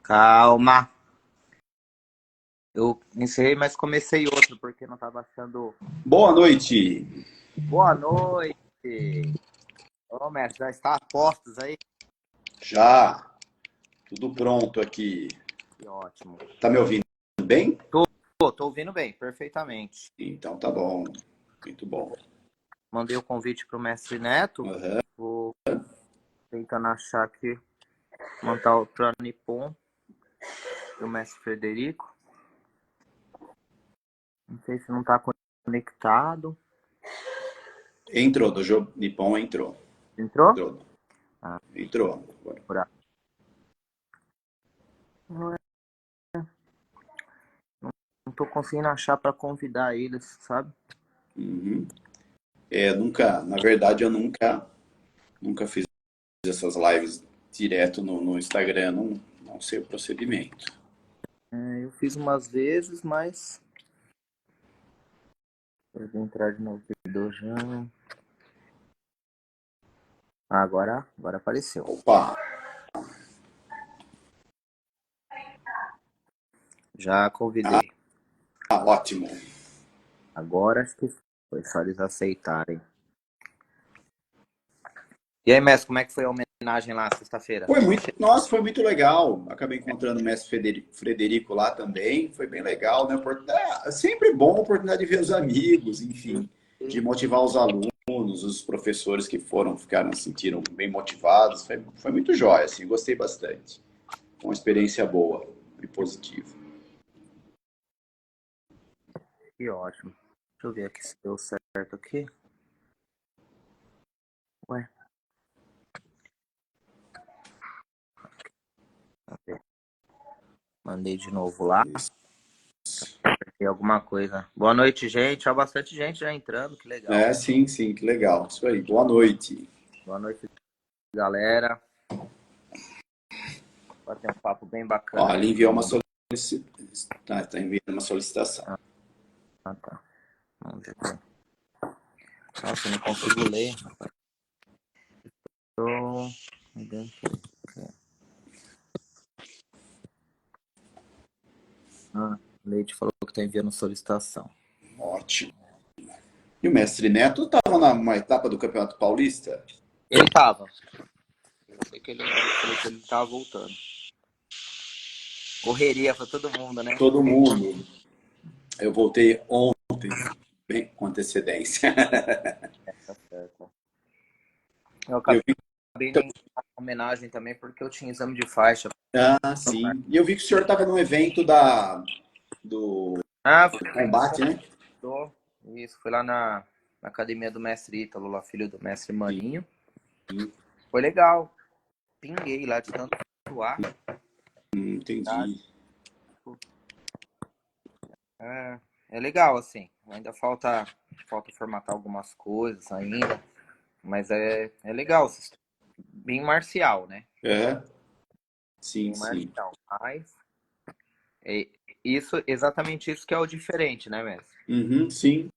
Calma. Eu encerrei, mas comecei outro, porque não tava achando. Boa noite. Boa noite! Ô, mestre, já está a postos aí? Já, tudo pronto aqui. Que ótimo. Tá me ouvindo bem? Tô ouvindo bem, perfeitamente. Então tá bom. Muito bom. Mandei o convite pro mestre Neto. Aham. Vou tentando achar aqui, montar o plano Nippon do mestre Frederico. Não sei se não tá conectado. Entrou, do jogo Nippon entrou. Entrou? Entrou. Ah, Entrou. por aí. Não tô conseguindo achar para convidar eles, sabe? Uhum. Na verdade, eu nunca fiz essas lives direto no Instagram, não sei o procedimento. Eu fiz umas vezes, mas eu vou entrar de novo no já. Agora apareceu. Opa, Já convidei. ótimo. Agora acho que foi só eles aceitarem. E aí, mestre, como é que foi a homenagem lá sexta-feira? Nossa, foi muito legal. Acabei encontrando o mestre Frederico lá também. Foi bem legal, né? É sempre bom a oportunidade de ver os amigos, enfim, de motivar os alunos, os professores que ficaram, se sentiram bem motivados. Foi muito jóia, assim, gostei bastante. Uma experiência boa e positiva. Que ótimo. Deixa eu ver aqui se deu certo aqui. Ué, cadê? Mandei de novo lá. Isso. Tem alguma coisa. Boa noite, gente. Ó, bastante gente já entrando, que legal. É, sim, sim, que legal. Isso aí. Boa noite. Boa noite, galera. Vai ter um papo bem Ó, bacana ele aqui. enviou uma solicitação. Tá enviando uma solicitação. Ah, tá. Vamos ver aqui. Nossa, eu não consigo ler. Tô... Ah, Leite falou que tá enviando solicitação. Ótimo. E o mestre Neto estava numa etapa do Campeonato Paulista? Ele tava. Eu sei que ele falou que ele tava voltando. Correria pra todo mundo, né? Todo mundo. Eu voltei ontem, bem com antecedência. Tá certo. Eu E eu acabei vi, nem uma homenagem também porque eu tinha exame de faixa. sim. E eu vi que o senhor estava num evento do Ah, fui combate, né? isso, fui lá na academia do mestre Ítalo, lá, filho do mestre Maninho. Foi legal. Pinguei lá de tanto suar. Tá? Entendi. É legal, assim. Ainda falta formatar algumas coisas ainda. Mas é legal. Bem marcial, né? É, sim, Bem sim. marcial. Mas é exatamente isso que é o diferente, né, mestre? Uhum, sim.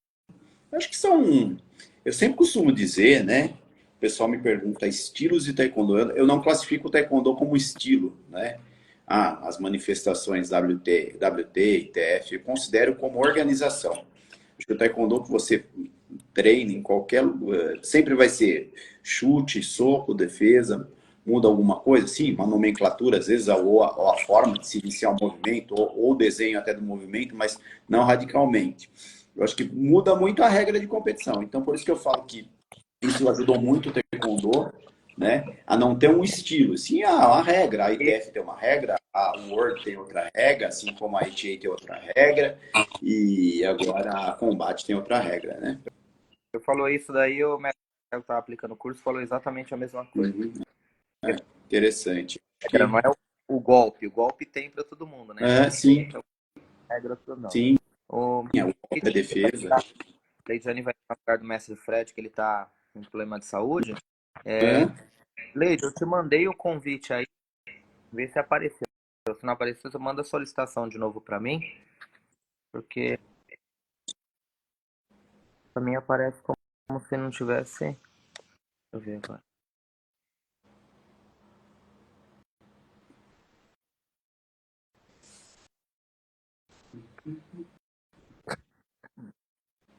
Acho que são. Eu sempre costumo dizer, né? O pessoal me pergunta estilos de taekwondo. Eu não classifico o taekwondo como estilo, né? Ah, as manifestações WT, ITF, eu considero como organização. Acho que o taekwondo que você treina em qualquer lugar, sempre vai ser chute, soco, defesa, muda alguma coisa? Sim, uma nomenclatura, às vezes, ou a forma de se iniciar um movimento, ou o desenho até do movimento, mas não radicalmente. Eu acho que muda muito a regra de competição. Então, por isso que eu falo que isso ajudou muito o taekwondo, né, a não ter um estilo. Sim, a regra. A ITF tem uma regra, a World tem outra regra, assim como a ITA tem outra regra, e agora a Combate tem outra regra, né? Eu falou isso daí, o mestre que estava aplicando o curso falou exatamente a mesma coisa. Uhum. Interessante. Acho Regra que, não é o golpe. O golpe tem para todo mundo, né? sim, A regra toda não. sim, O é o golpe da defesa. Leide vai no lugar do mestre Fred, que ele tá com problema de saúde. É, Leide, eu te mandei o convite aí, vê se apareceu. Se não apareceu, você manda a solicitação de novo para mim, porque para mim aparece como se não tivesse. Deixa eu ver agora.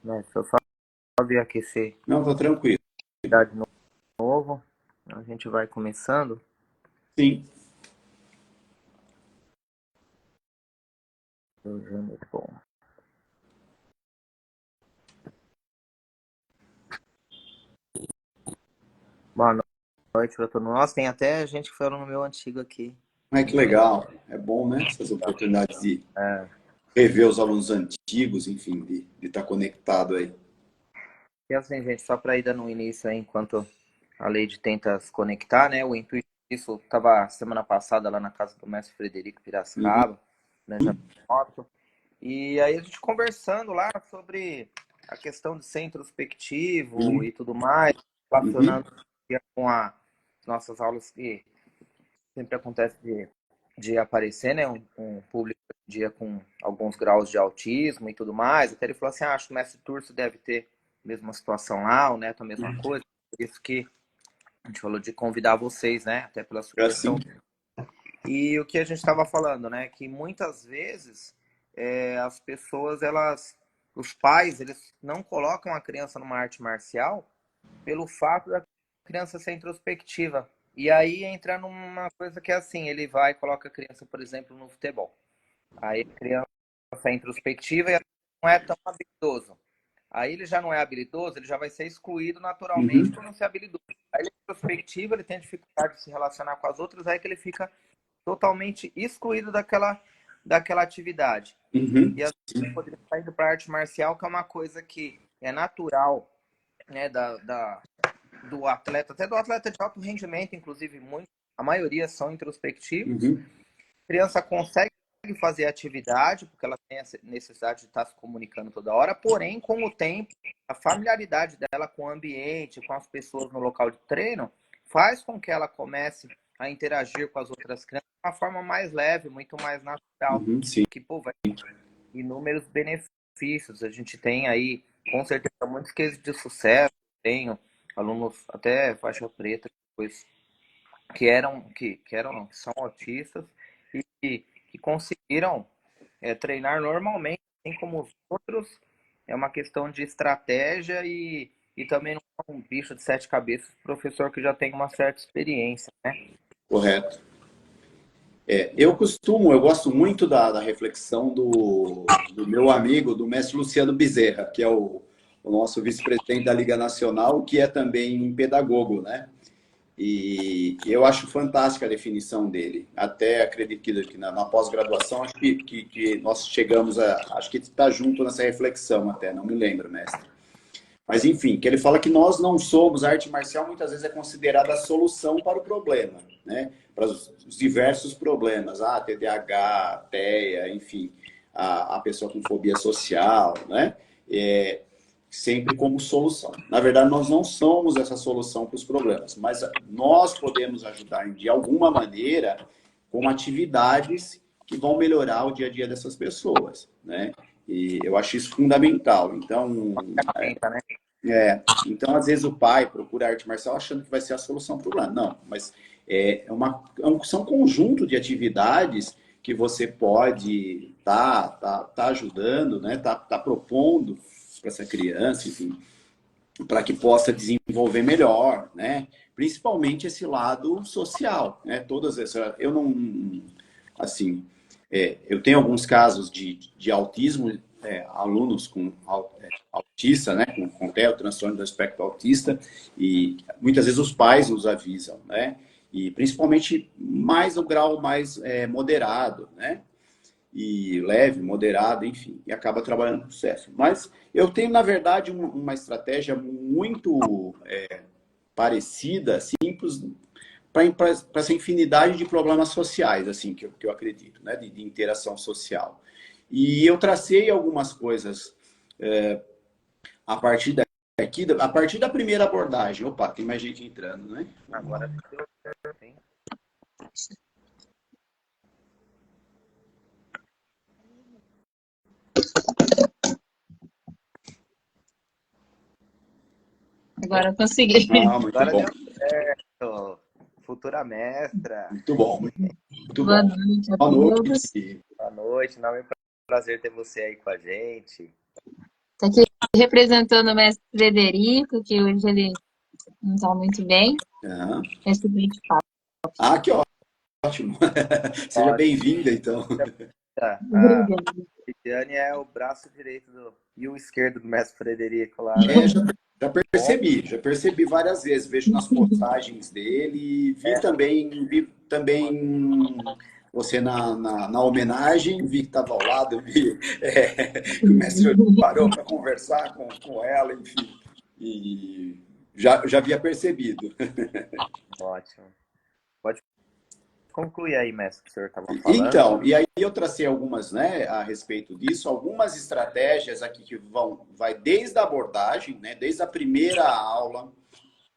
Né? Se eu só vir aquecer Não, tá tranquilo. de novo, a gente vai começando. Sim. Bom. Boa noite para todo mundo. Nossa, tem até gente que falou no meu antigo aqui. Ai, que legal. É bom, né? Essas oportunidades de rever os alunos antigos, enfim, de estar conectado aí. E assim, gente, só para ir dando um início aí, enquanto a Leide tenta se conectar, né? O intuito disso estava semana passada lá na casa do mestre Frederico Piracicaba, né? E aí a gente conversando lá sobre a questão de ser introspectivo e tudo mais, relacionando com as nossas aulas que sempre acontece de aparecer, né? Um público dia com alguns graus de autismo e tudo mais. Até ele falou assim, acho que o mestre Turso deve ter a mesma situação lá, o Neto a mesma coisa. Por isso que a gente falou de convidar vocês, né? Até pela sugestão. E o que a gente estava falando, né? Que muitas vezes as pessoas, os pais, eles não colocam a criança numa arte marcial pelo fato da criança ser introspectiva. E aí entra numa coisa que é assim, ele vai e coloca a criança, por exemplo, no futebol. Aí a criança é introspectiva e não é tão habilidoso. Aí ele já não é habilidoso, ele já vai ser excluído naturalmente por não ser habilidoso. Aí ele é introspectivo, ele tem dificuldade de se relacionar com as outras, aí que ele fica totalmente excluído daquela atividade. E assim, ele poderia estar indo para a arte marcial, que é uma coisa que é natural, né, do atleta, até do atleta de alto rendimento, inclusive, a maioria são introspectivos. A criança consegue fazer atividade, porque ela tem a necessidade de estar se comunicando toda hora, porém, com o tempo, a familiaridade dela com o ambiente, com as pessoas no local de treino, faz com que ela comece a interagir com as outras crianças de uma forma mais leve, muito mais natural, que pô, vai ter inúmeros benefícios. A gente tem aí, com certeza, muitos cases de sucesso. Tenho alunos até faixa preta, depois, que são autistas e que conseguiram treinar normalmente, assim como os outros. É uma questão de estratégia e também não é um bicho de sete cabeças, professor que já tem uma certa experiência, né? Correto. Eu gosto muito da reflexão do meu amigo, do mestre Luciano Bezerra, que é o nosso vice-presidente da Liga Nacional, que é também pedagogo, né? E eu acho fantástica a definição dele. Até acredito que na pós-graduação, acho que nós chegamos acho que está junto nessa reflexão até, não me lembro, mestre. Mas enfim, que ele fala que nós não somos, a arte marcial muitas vezes é considerada a solução para o problema, né? Para os diversos problemas, TDAH, TEA, enfim, a pessoa com fobia social, né? Sempre como solução. Na verdade, nós não somos essa solução para os problemas, mas nós podemos ajudar de alguma maneira com atividades que vão melhorar o dia a dia dessas pessoas, né? E eu acho isso fundamental. Então, então às vezes o pai procura arte marcial achando que vai ser a solução para o problema. Não, mas são um conjunto de atividades que você pode tá ajudando, né? Tá propondo para essa criança, enfim, para que possa desenvolver melhor, né? Principalmente esse lado social, né? Todas essas, eu não, assim, eu tenho alguns casos de autismo, alunos com autista, né? Com TEA, o transtorno do espectro autista, e muitas vezes os pais nos avisam, né? E principalmente mais o grau mais moderado, né? E leve, moderado, enfim, e acaba trabalhando com sucesso. Mas eu tenho, na verdade, uma estratégia muito parecida, simples, para essa infinidade de problemas sociais, assim, que eu acredito, né, de interação social. E eu tracei algumas coisas a partir daqui, a partir da primeira abordagem. Opa, tem mais gente entrando, né? Agora sim. Agora eu consegui. Muito Agora bom. deu certo. Futura mestra. Muito bom. Muito Boa bom. noite a Boa todos. noite. Boa noite, nome prazer ter você aí com a gente. Tô aqui representando o mestre Frederico, que hoje ele não está muito bem. Aham. Mestre Frederico fala. Ah, que ótimo. Seja bem-vinda, então. A Obrigada. Viviane é o braço direito e o esquerdo do mestre Frederico lá, né? Já percebi várias vezes, vejo nas postagens dele, vi também você na homenagem, vi que estava ao lado, vi que o mestre parou para conversar com ela, enfim, e já havia percebido. Ótimo. Pode concluir aí, mestre, o que o senhor estava falando. Então, e aí eu tracei algumas, né, a respeito disso, algumas estratégias aqui que vai desde a abordagem, né, desde a primeira aula,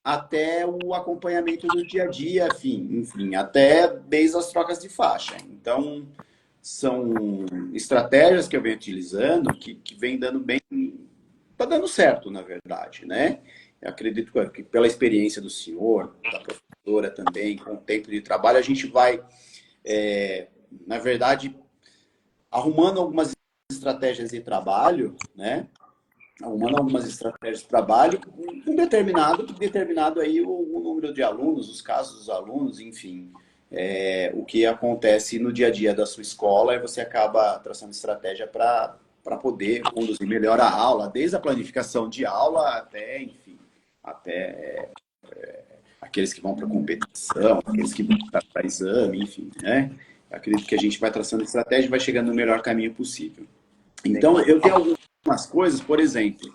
até o acompanhamento do dia a dia, enfim, até desde as trocas de faixa. Então, são estratégias que eu venho utilizando que vem dando bem, tá dando certo, na verdade, né? Eu acredito que pela experiência do senhor, da professora também, com o tempo de trabalho, a gente vai, na verdade, arrumando algumas estratégias de trabalho, né? Arrumando algumas estratégias de trabalho com determinado aí o número de alunos, os casos dos alunos, enfim. O que acontece no dia a dia da sua escola e você acaba traçando estratégia para poder conduzir melhor a aula, desde a planificação de aula até, enfim, até aqueles que vão para competição, aqueles que vão para exame, enfim, né? Acredito que a gente vai traçando estratégia e vai chegando no melhor caminho possível. Então, eu tenho algumas coisas, por exemplo,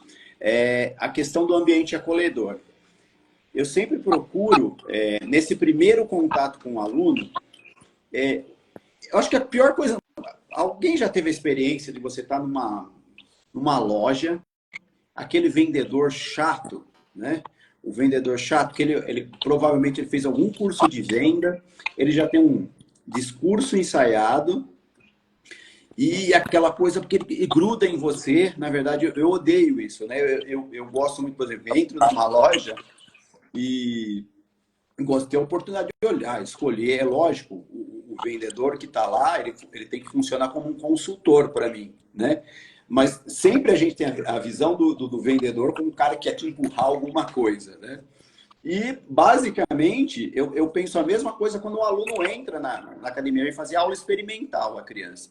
a questão do ambiente acolhedor. Eu sempre procuro, nesse primeiro contato com o aluno, eu acho que a pior coisa... Alguém já teve a experiência de você estar numa loja, aquele vendedor chato, né? O vendedor chato, que ele provavelmente ele fez algum curso de venda, ele já tem um discurso ensaiado, e aquela coisa, porque ele gruda em você, na verdade, eu odeio isso, né? Eu gosto muito, por exemplo, entro numa loja e gosto de ter a oportunidade de olhar, escolher. É lógico, o vendedor que está lá, ele tem que funcionar como um consultor para mim, né? Mas sempre a gente tem a visão do vendedor como um cara que quer te empurrar alguma coisa, né? E, basicamente, eu penso a mesma coisa quando o aluno entra na academia e fazer aula experimental, a criança.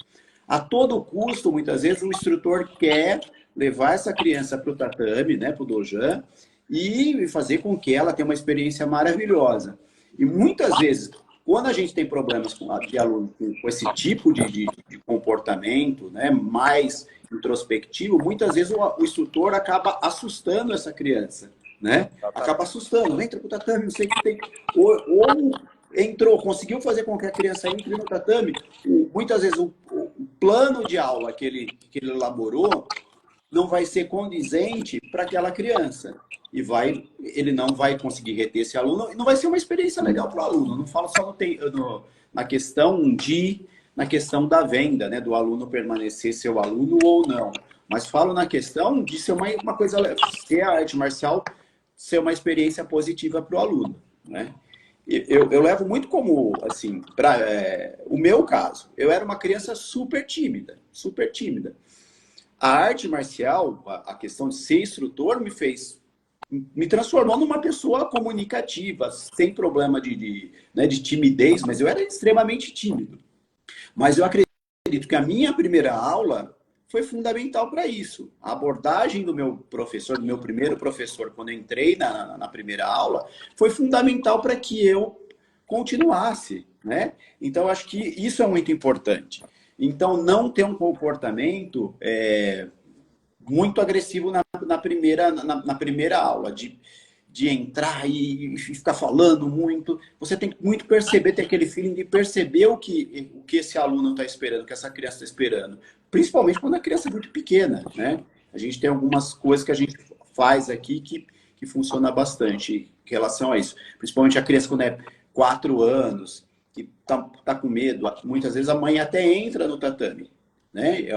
A todo custo, muitas vezes, o instrutor quer levar essa criança para o tatame, né, para o dojan, e fazer com que ela tenha uma experiência maravilhosa. E, muitas vezes, quando a gente tem problemas de aluno com esse tipo de comportamento, né, mais introspectivo, muitas vezes o instrutor acaba assustando essa criança, né? Acaba assustando, entra pro tatame, não sei o que tem. Ou entrou, conseguiu fazer com que a criança entre no tatame, muitas vezes o plano de aula que ele elaborou não vai ser condizente para aquela criança. E ele não vai conseguir reter esse aluno, e não vai ser uma experiência legal para o aluno. Não falo só na questão da venda, né? Do aluno permanecer seu aluno ou não. Mas falo na questão de ser uma coisa, ser a arte marcial ser uma experiência positiva para o aluno, né? Eu levo muito como, assim, o meu caso. Eu era uma criança super tímida, super tímida. A arte marcial, a questão de ser instrutor, me transformou numa pessoa comunicativa, sem problema de timidez, mas eu era extremamente tímido. Mas eu acredito que a minha primeira aula foi fundamental para isso. A abordagem do meu professor, do meu primeiro professor, quando eu entrei na primeira aula, foi fundamental para que eu continuasse, né? Então, acho que isso é muito importante. Então, não ter um comportamento muito agressivo na primeira aula, de entrar e ficar falando muito. Você tem que muito perceber, ter aquele feeling de perceber o que esse aluno está esperando, o que essa criança está esperando. Principalmente quando a criança é muito pequena, né? A gente tem algumas coisas que a gente faz aqui que funciona bastante em relação a isso. Principalmente a criança quando é 4 anos, que tá com medo. Muitas vezes a mãe até entra no tatame, né?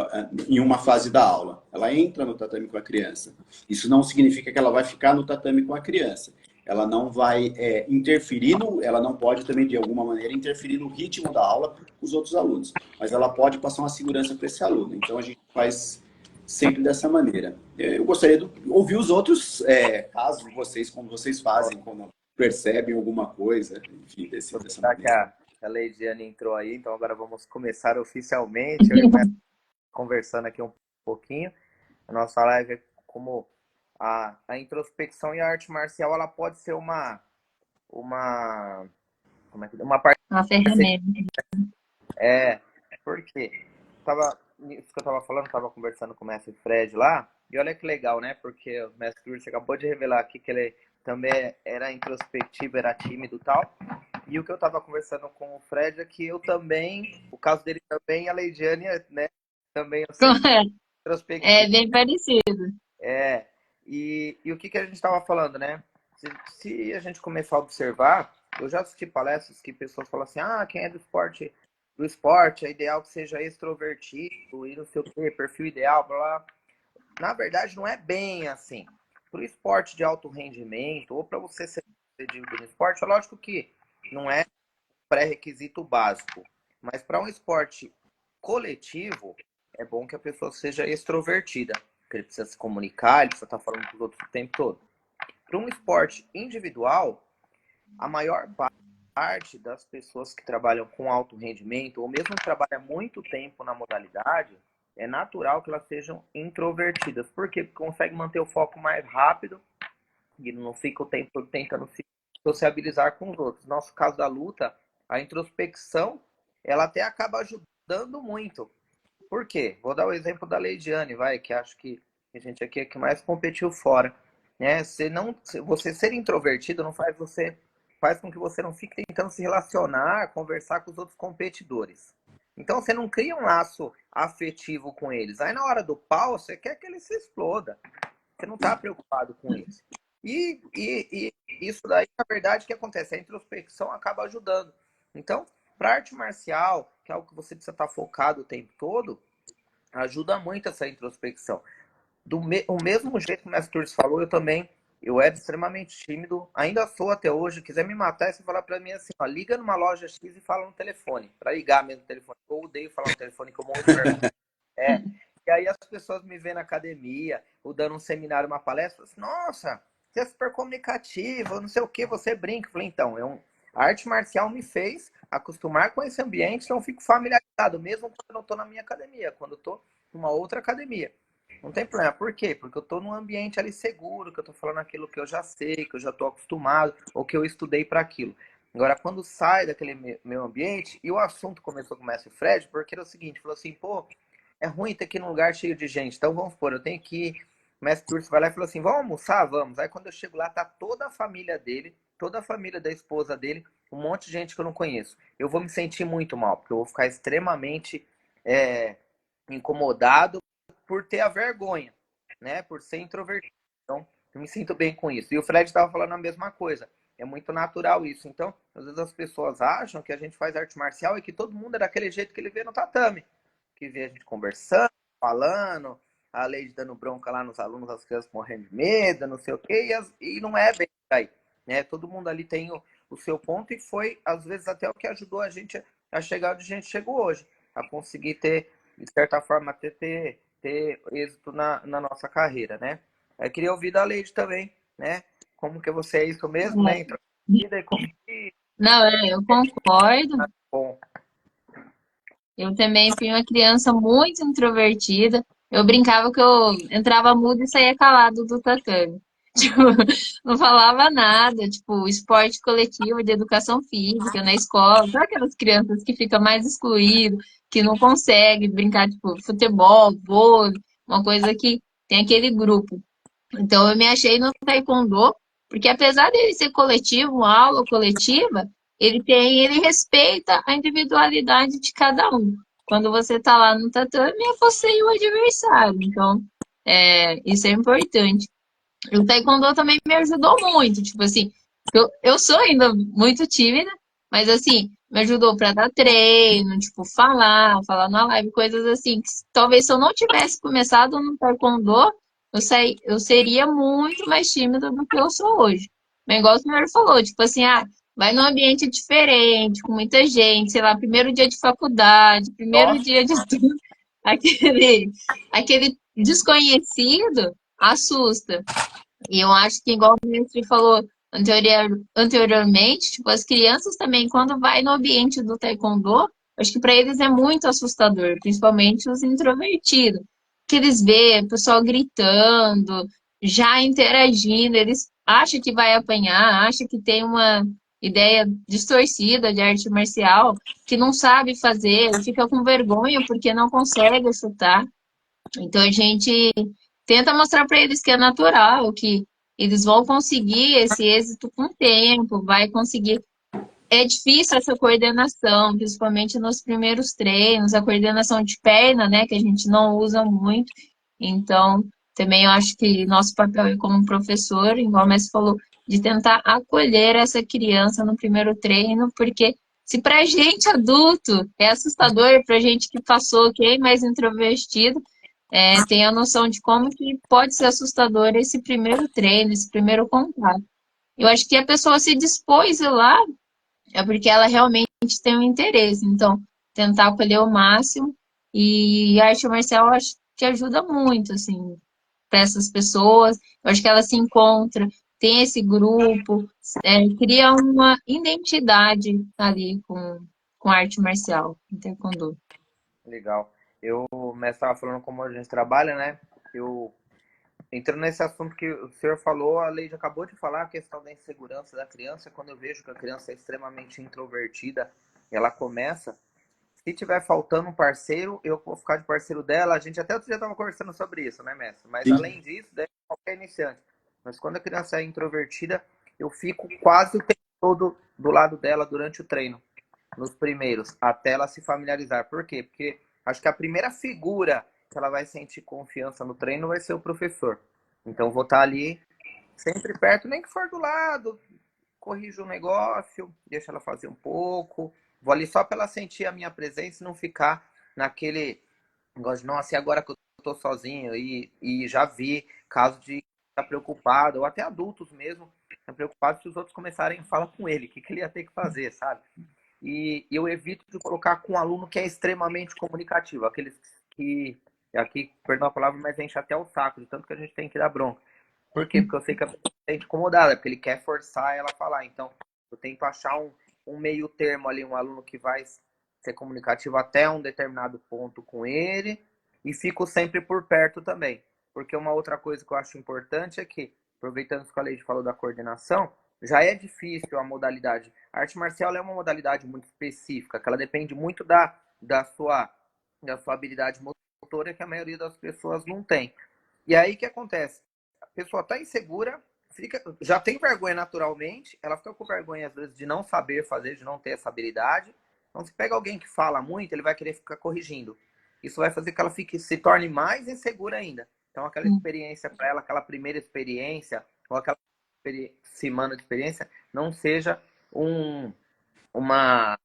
Em uma fase da aula. Ela entra no tatame com a criança. Isso não significa que ela vai ficar no tatame com a criança. ela não vai interferir, ela não pode também, de alguma maneira, interferir no ritmo da aula com os outros alunos. Mas ela pode passar uma segurança para esse aluno. Então, a gente faz sempre dessa maneira. Eu gostaria de ouvir os outros casos de vocês, como vocês fazem, como percebem alguma coisa, enfim, dessa Já que maneira. a Leidiane entrou aí, então agora vamos começar oficialmente. Eu e o Mestre conversando aqui um pouquinho. A nossa live é como a introspecção e a arte marcial, ela pode ser uma parte. Uma ferramenta. Por quê? Isso que eu tava falando, tava conversando com o Mestre Fred lá, e olha que legal, né? Porque o Mestre Fred acabou de revelar aqui que ele também era introspectivo, era tímido e tal. E o que eu tava conversando com o Fred é que eu também, o caso dele também, a Leidiane, né? Também eu sou introspectivo. É bem parecido. E o que a gente estava falando, né? Se a gente começar a observar, eu já assisti palestras que pessoas falam assim, quem é do esporte é ideal que seja extrovertido e não sei o quê, perfil ideal, blá, blá. Na verdade, não é bem assim. Para o esporte de alto rendimento, ou para você ser sucedido no esporte, é lógico que não é pré-requisito básico. Mas para um esporte coletivo, é bom que a pessoa seja extrovertida. Porque ele precisa se comunicar, ele precisa estar falando com os outros o tempo todo. Para um esporte individual, a maior parte das pessoas que trabalham com alto rendimento, ou mesmo que trabalham muito tempo na modalidade, é natural que elas sejam introvertidas. Por quê? Porque consegue manter o foco mais rápido e não fica o tempo todo tentando se sociabilizar com os outros. No nosso caso da luta, a introspecção, ela até acaba ajudando muito. Por quê? Vou dar o exemplo da Leidiane, que acho que a gente aqui é que mais competiu fora. Né? Você ser introvertido não faz com que você não fique tentando se relacionar, conversar com os outros competidores. Então você não cria um laço afetivo com eles. Aí na hora do pau, você quer que ele se exploda. Você não está preocupado com isso. E isso daí, na verdade, o que acontece? A introspecção acaba ajudando. Então, para arte marcial, que é algo que você precisa estar focado o tempo todo, ajuda muito essa introspecção. O mesmo jeito que o Mestre Turci falou, eu era extremamente tímido, ainda sou até hoje. Quiser me matar, você falar para mim assim, liga numa loja X e fala no telefone, para ligar mesmo no telefone. Eu odeio falar no telefone, que eu morro de vergonha. E aí as pessoas me veem na academia, ou dando um seminário, uma palestra, assim, nossa, você é super comunicativo, não sei o que, você brinca. Eu falei, então, a arte marcial me fez acostumar com esse ambiente, então eu fico familiarizado, mesmo quando eu não estou na minha academia, quando eu estou numa outra academia. Não tem problema. Por quê? Porque eu estou num ambiente ali seguro, que eu estou falando aquilo que eu já sei, que eu já estou acostumado, ou que eu estudei para aquilo. Agora, quando sai daquele meu ambiente, e o assunto começou com o Mestre Fred, porque era o seguinte, falou assim, pô, é ruim ter que ir num lugar cheio de gente. Então, vamos supor, eu tenho que ir. O Mestre Turci vai lá e falou assim, vamos almoçar? Vamos. Aí, quando eu chego lá, tá toda a família dele, toda a família da esposa dele, um monte de gente que eu não conheço. Eu vou me sentir muito mal, porque eu vou ficar extremamente incomodado por ter a vergonha, né? Por ser introvertido. Então, eu me sinto bem com isso. E o Fred estava falando a mesma coisa. É muito natural isso. Então, às vezes as pessoas acham que a gente faz arte marcial e que todo mundo é daquele jeito que ele vê no tatame. Que vê a gente conversando, falando, a Leide dando bronca lá nos alunos, as crianças morrendo de medo, não sei o quê. E não é bem aí. Né? Todo mundo ali tem o seu ponto e foi, às vezes, até o que ajudou a gente a chegar onde a gente chegou hoje. A conseguir ter, de certa forma, ter êxito na nossa carreira, né? Eu queria ouvir da Leide também, né? Como que você é isso mesmo, né? Introvertida e como que Não, eu concordo. bom. Eu também fui uma criança muito introvertida. Eu brincava que eu entrava mudo e saía calado do tatame. Tipo, não falava nada, tipo, esporte coletivo de educação física na escola, para aquelas crianças que ficam mais excluídas, que não conseguem brincar, tipo, futebol, vôlei, uma coisa que tem aquele grupo. Então eu me achei no taekwondo, porque apesar dele ser coletivo, uma aula coletiva, ele respeita a individualidade de cada um. Quando você está lá no tatame, é você e o adversário. Então, isso é importante. E o taekwondo também me ajudou muito. Tipo assim, eu sou ainda muito tímida, mas assim, me ajudou para dar treino, tipo, falar na live, coisas assim, que talvez se eu não tivesse começado no taekwondo, eu seria muito mais tímida do que eu sou hoje. Mas igual o senhor falou, tipo assim, vai num ambiente diferente, com muita gente, sei lá, primeiro dia de faculdade, primeiro Nossa, dia de tudo, aquele, aquele desconhecido assusta. E eu acho que, igual o mestre falou anteriormente, tipo, as crianças também, quando vai no ambiente do taekwondo, acho que para eles é muito assustador, principalmente os introvertidos. Que eles vê o pessoal gritando, já interagindo, eles acham que vai apanhar, acham que tem uma ideia distorcida de arte marcial, que não sabe fazer, fica com vergonha porque não consegue chutar. Então a gente tenta mostrar para eles que é natural, que eles vão conseguir esse êxito com o tempo, vai conseguir. É difícil essa coordenação, principalmente nos primeiros treinos, a coordenação de perna, né, que a gente não usa muito. Então, também eu acho que nosso papel é como professor, igual o mestre falou, de tentar acolher essa criança no primeiro treino, porque se para gente adulto é assustador, para gente que passou, que é mais introvertido, tem a noção de como que pode ser assustador esse primeiro treino, esse primeiro contato. Eu acho que a pessoa se dispôs a ir lá é porque ela realmente tem um interesse. Então, tentar acolher o máximo. E a arte marcial, eu acho que ajuda muito, assim, para essas pessoas. Eu acho que ela se encontra, tem esse grupo, cria uma identidade ali com a arte marcial, com taekwondo. legal. O mestre estava falando como a gente trabalha, né? Eu entrando nesse assunto que o senhor falou, a Leide acabou de falar, a questão da insegurança da criança. Quando eu vejo que a criança é extremamente introvertida, ela começa. Se tiver faltando um parceiro, eu vou ficar de parceiro dela. A gente até outro dia estava conversando sobre isso, né, mestre? Mas Sim. além disso, daí qualquer iniciante. Mas quando a criança é introvertida, eu fico quase o tempo todo do lado dela durante o treino, nos primeiros, até ela se familiarizar. Por quê? Porque acho que a primeira figura que ela vai sentir confiança no treino vai ser o professor. Então eu vou estar ali sempre perto, nem que for do lado, corrijo o negócio, deixa ela fazer um pouco. Vou ali só para ela sentir a minha presença e não ficar naquele negócio de, nossa, e agora que eu tô sozinho? E já vi casos de estar preocupado, ou até adultos mesmo, estão preocupados se os outros começarem a falar com ele, o que, que ele ia ter que fazer, sabe? E eu evito de colocar com um aluno que é extremamente comunicativo, aqueles que, aqui, perdão a palavra, mas enche até o saco, de tanto que a gente tem que dar bronca. Por quê? Porque eu sei que a pessoa se sente incomodada, porque ele quer forçar ela a falar. Então, eu tento achar um meio termo ali, um aluno que vai ser comunicativo até um determinado ponto com ele, e fico sempre por perto também. Porque uma outra coisa que eu acho importante é que, aproveitando que a Leide falou da coordenação, já é difícil a modalidade. A arte marcial é uma modalidade muito específica, que ela depende muito da sua, da sua habilidade motora, que a maioria das pessoas não tem. E aí o que acontece? A pessoa está insegura, já tem vergonha naturalmente, ela fica com vergonha às vezes de não saber fazer, de não ter essa habilidade. Então, se pega alguém que fala muito, ele vai querer ficar corrigindo. Isso vai fazer que ela se torne mais insegura ainda. Então, aquela experiência para ela, aquela primeira experiência, ou aquela semana de experiência, não seja um, uma,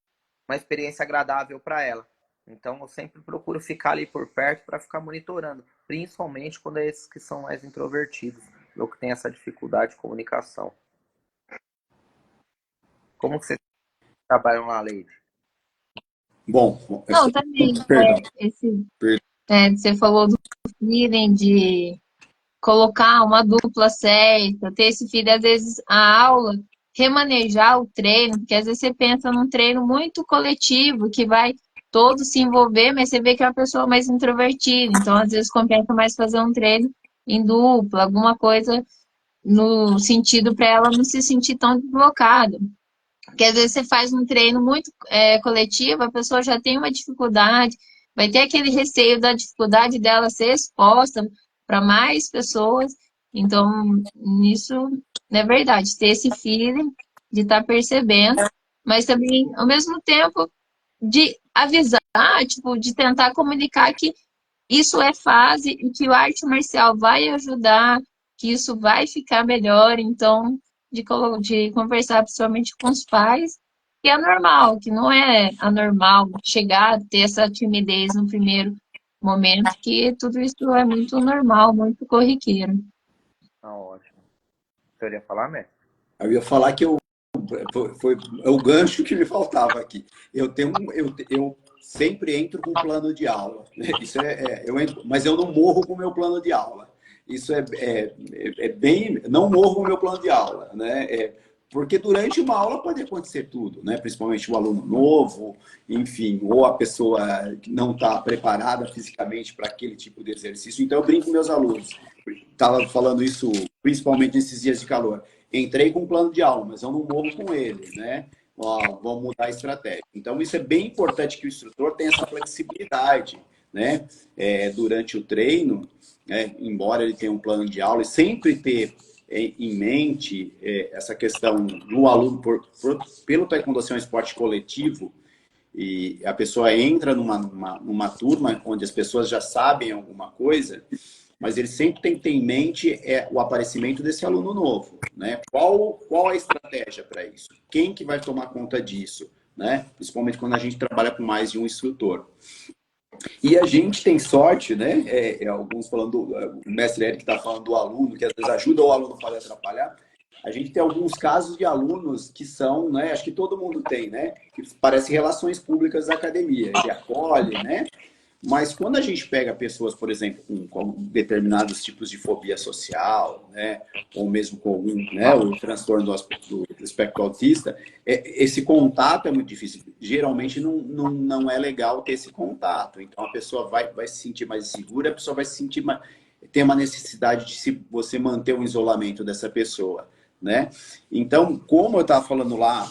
uma experiência agradável para ela. Então, eu sempre procuro ficar ali por perto para ficar monitorando, principalmente quando é esses que são mais introvertidos, ou que tem essa dificuldade de comunicação. Como que vocês trabalham lá, Leide? Bom, Não, também, perdão. você falou do feeling de colocar uma dupla certa, ter esse feeling, às vezes a aula, remanejar o treino, porque às vezes você pensa num treino muito coletivo, que vai todos se envolver, mas você vê que é uma pessoa mais introvertida, então às vezes compensa mais fazer um treino em dupla, alguma coisa no sentido para ela não se sentir tão deslocada. Porque às vezes você faz um treino muito coletivo, a pessoa já tem uma dificuldade, vai ter aquele receio da dificuldade dela ser exposta para mais pessoas. Então, nisso é verdade, ter esse feeling de estar percebendo, mas também, ao mesmo tempo, de avisar, tipo, de tentar comunicar que isso é fase e que o arte marcial vai ajudar, que isso vai ficar melhor. Então, de conversar principalmente com os pais, que é normal, que não é anormal chegar a ter essa timidez no primeiro momento, que tudo isso é muito normal, muito corriqueiro. Ah, ótimo. Você ia falar, mestre? Eu ia falar que foi o gancho que me faltava aqui. Eu sempre entro com plano de aula, né? Isso eu entro, mas eu não morro com o meu plano de aula. Isso é bem... Não morro com o meu plano de aula, né? Porque durante uma aula pode acontecer tudo, né? Principalmente o aluno novo, enfim, ou a pessoa que não está preparada fisicamente para aquele tipo de exercício. Então, eu brinco com meus alunos. Estava falando isso principalmente nesses dias de calor. Entrei com um plano de aula, mas eu não morro com ele, né? Ó, vamos mudar a estratégia. Então, isso é bem importante que o instrutor tenha essa flexibilidade, né? Durante o treino, né? Embora ele tenha um plano de aula, e sempre ter em mente essa questão do aluno, pelo Taekwondo ser um esporte coletivo, e a pessoa entra numa turma onde as pessoas já sabem alguma coisa, mas ele sempre tem que ter em mente o aparecimento desse aluno novo, né? Qual a estratégia para isso? Quem que vai tomar conta disso, né? Principalmente quando a gente trabalha com mais de um instrutor. E a gente tem sorte, né? Alguns falando, o mestre Eric está falando do aluno, que às vezes ajuda o aluno a atrapalhar. A gente tem alguns casos de alunos que são, né? Acho que todo mundo tem, né? Que parece relações públicas da academia. Ele acolhe, né? Mas quando a gente pega pessoas, por exemplo, com determinados tipos de fobia social, né, ou mesmo com né, o transtorno do espectro autista, esse contato é muito difícil. Geralmente não é legal ter esse contato. Então a pessoa vai se sentir mais insegura, a pessoa vai se sentir ter uma necessidade de você manter um isolamento dessa pessoa, né? Então, como eu estava falando lá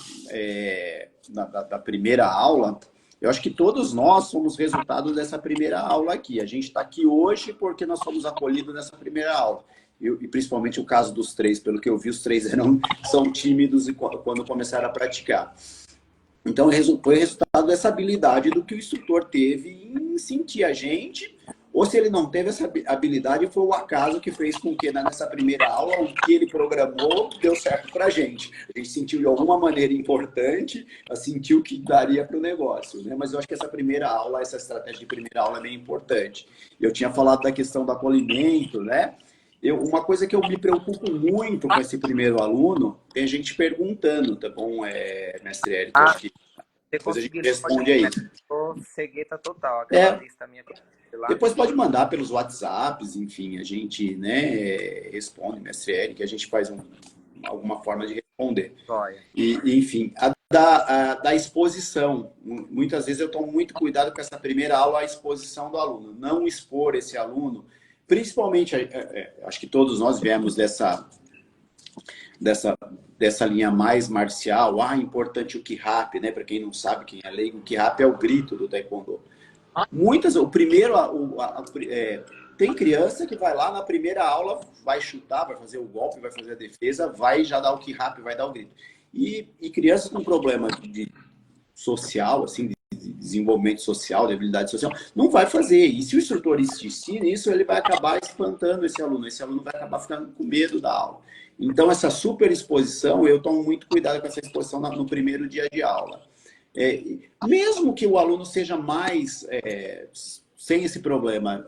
da primeira aula, eu acho que todos nós somos resultado dessa primeira aula aqui. A gente está aqui hoje porque nós fomos acolhidos nessa primeira aula. E principalmente o caso dos três, pelo que eu vi, os três são tímidos quando começaram a praticar. Então, foi resultado dessa habilidade do que o instrutor teve em sentir a gente, ou se ele não teve essa habilidade, foi o acaso que fez com que nessa primeira aula, o que ele programou deu certo para a gente. A gente sentiu de alguma maneira importante, sentiu que daria para o negócio, né? Mas eu acho que essa primeira aula, essa estratégia de primeira aula é bem importante. Eu tinha falado da questão do acolhimento, né? Uma coisa que eu me preocupo muito com esse primeiro aluno, tem gente perguntando, tá bom, mestre Érico? Acho que depois a gente responde aí. Cegueta total, aquela lista minha. Depois pode mandar pelos WhatsApps, enfim, a gente, né, responde, mestre Érico, a gente faz alguma forma de responder. E, enfim, da exposição. Muitas vezes eu tomo muito cuidado com essa primeira aula, a exposição do aluno. Não expor esse aluno. Principalmente, acho que todos nós viemos dessa linha mais marcial. Importante o Kihap, né? Para quem não sabe, quem é leigo, o Kihap é o grito do Taekwondo. Tem criança que vai lá na primeira aula, vai chutar, vai fazer o golpe, vai fazer a defesa, vai já dar o Kihap, vai dar o grito. E crianças com problema social, assim, de desenvolvimento social, de habilidade social, não vai fazer. E se o instrutor insistir nisso, ele vai acabar espantando esse aluno. Esse aluno vai acabar ficando com medo da aula. Então, essa super exposição, eu tomo muito cuidado com essa exposição no primeiro dia de aula. Mesmo que o aluno seja mais, sem esse problema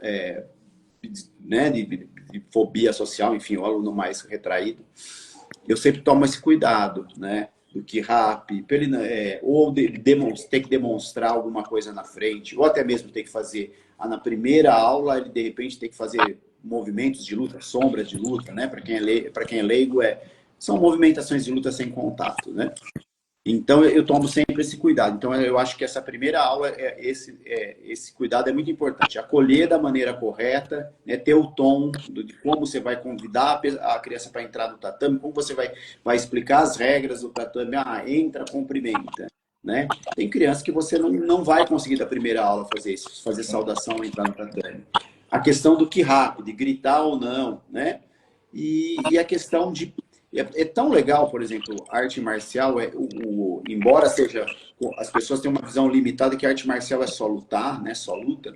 né, de fobia social, enfim, o aluno mais retraído, eu sempre tomo esse cuidado, né? Do Kihap, ou ter que demonstrar alguma coisa na frente, ou até mesmo ter que fazer, na primeira aula, ele de repente tem que fazer movimentos de luta, sombras de luta, né? Para quem é leigo, são movimentações de luta sem contato, né? Então, eu tomo sempre esse cuidado. Então, eu acho que essa primeira aula, esse cuidado é muito importante. Acolher da maneira correta, né, ter o tom de como você vai convidar a criança para entrar no tatame, como você vai explicar as regras do tatame. Entra, cumprimenta. Né? Tem criança que você não vai conseguir da primeira aula fazer isso, fazer saudação, entrar no tatame. A questão do Kihap, de gritar ou não, né? E a questão de... É tão legal, por exemplo, arte marcial, embora seja... As pessoas têm uma visão limitada que a arte marcial é só lutar, né? Só luta.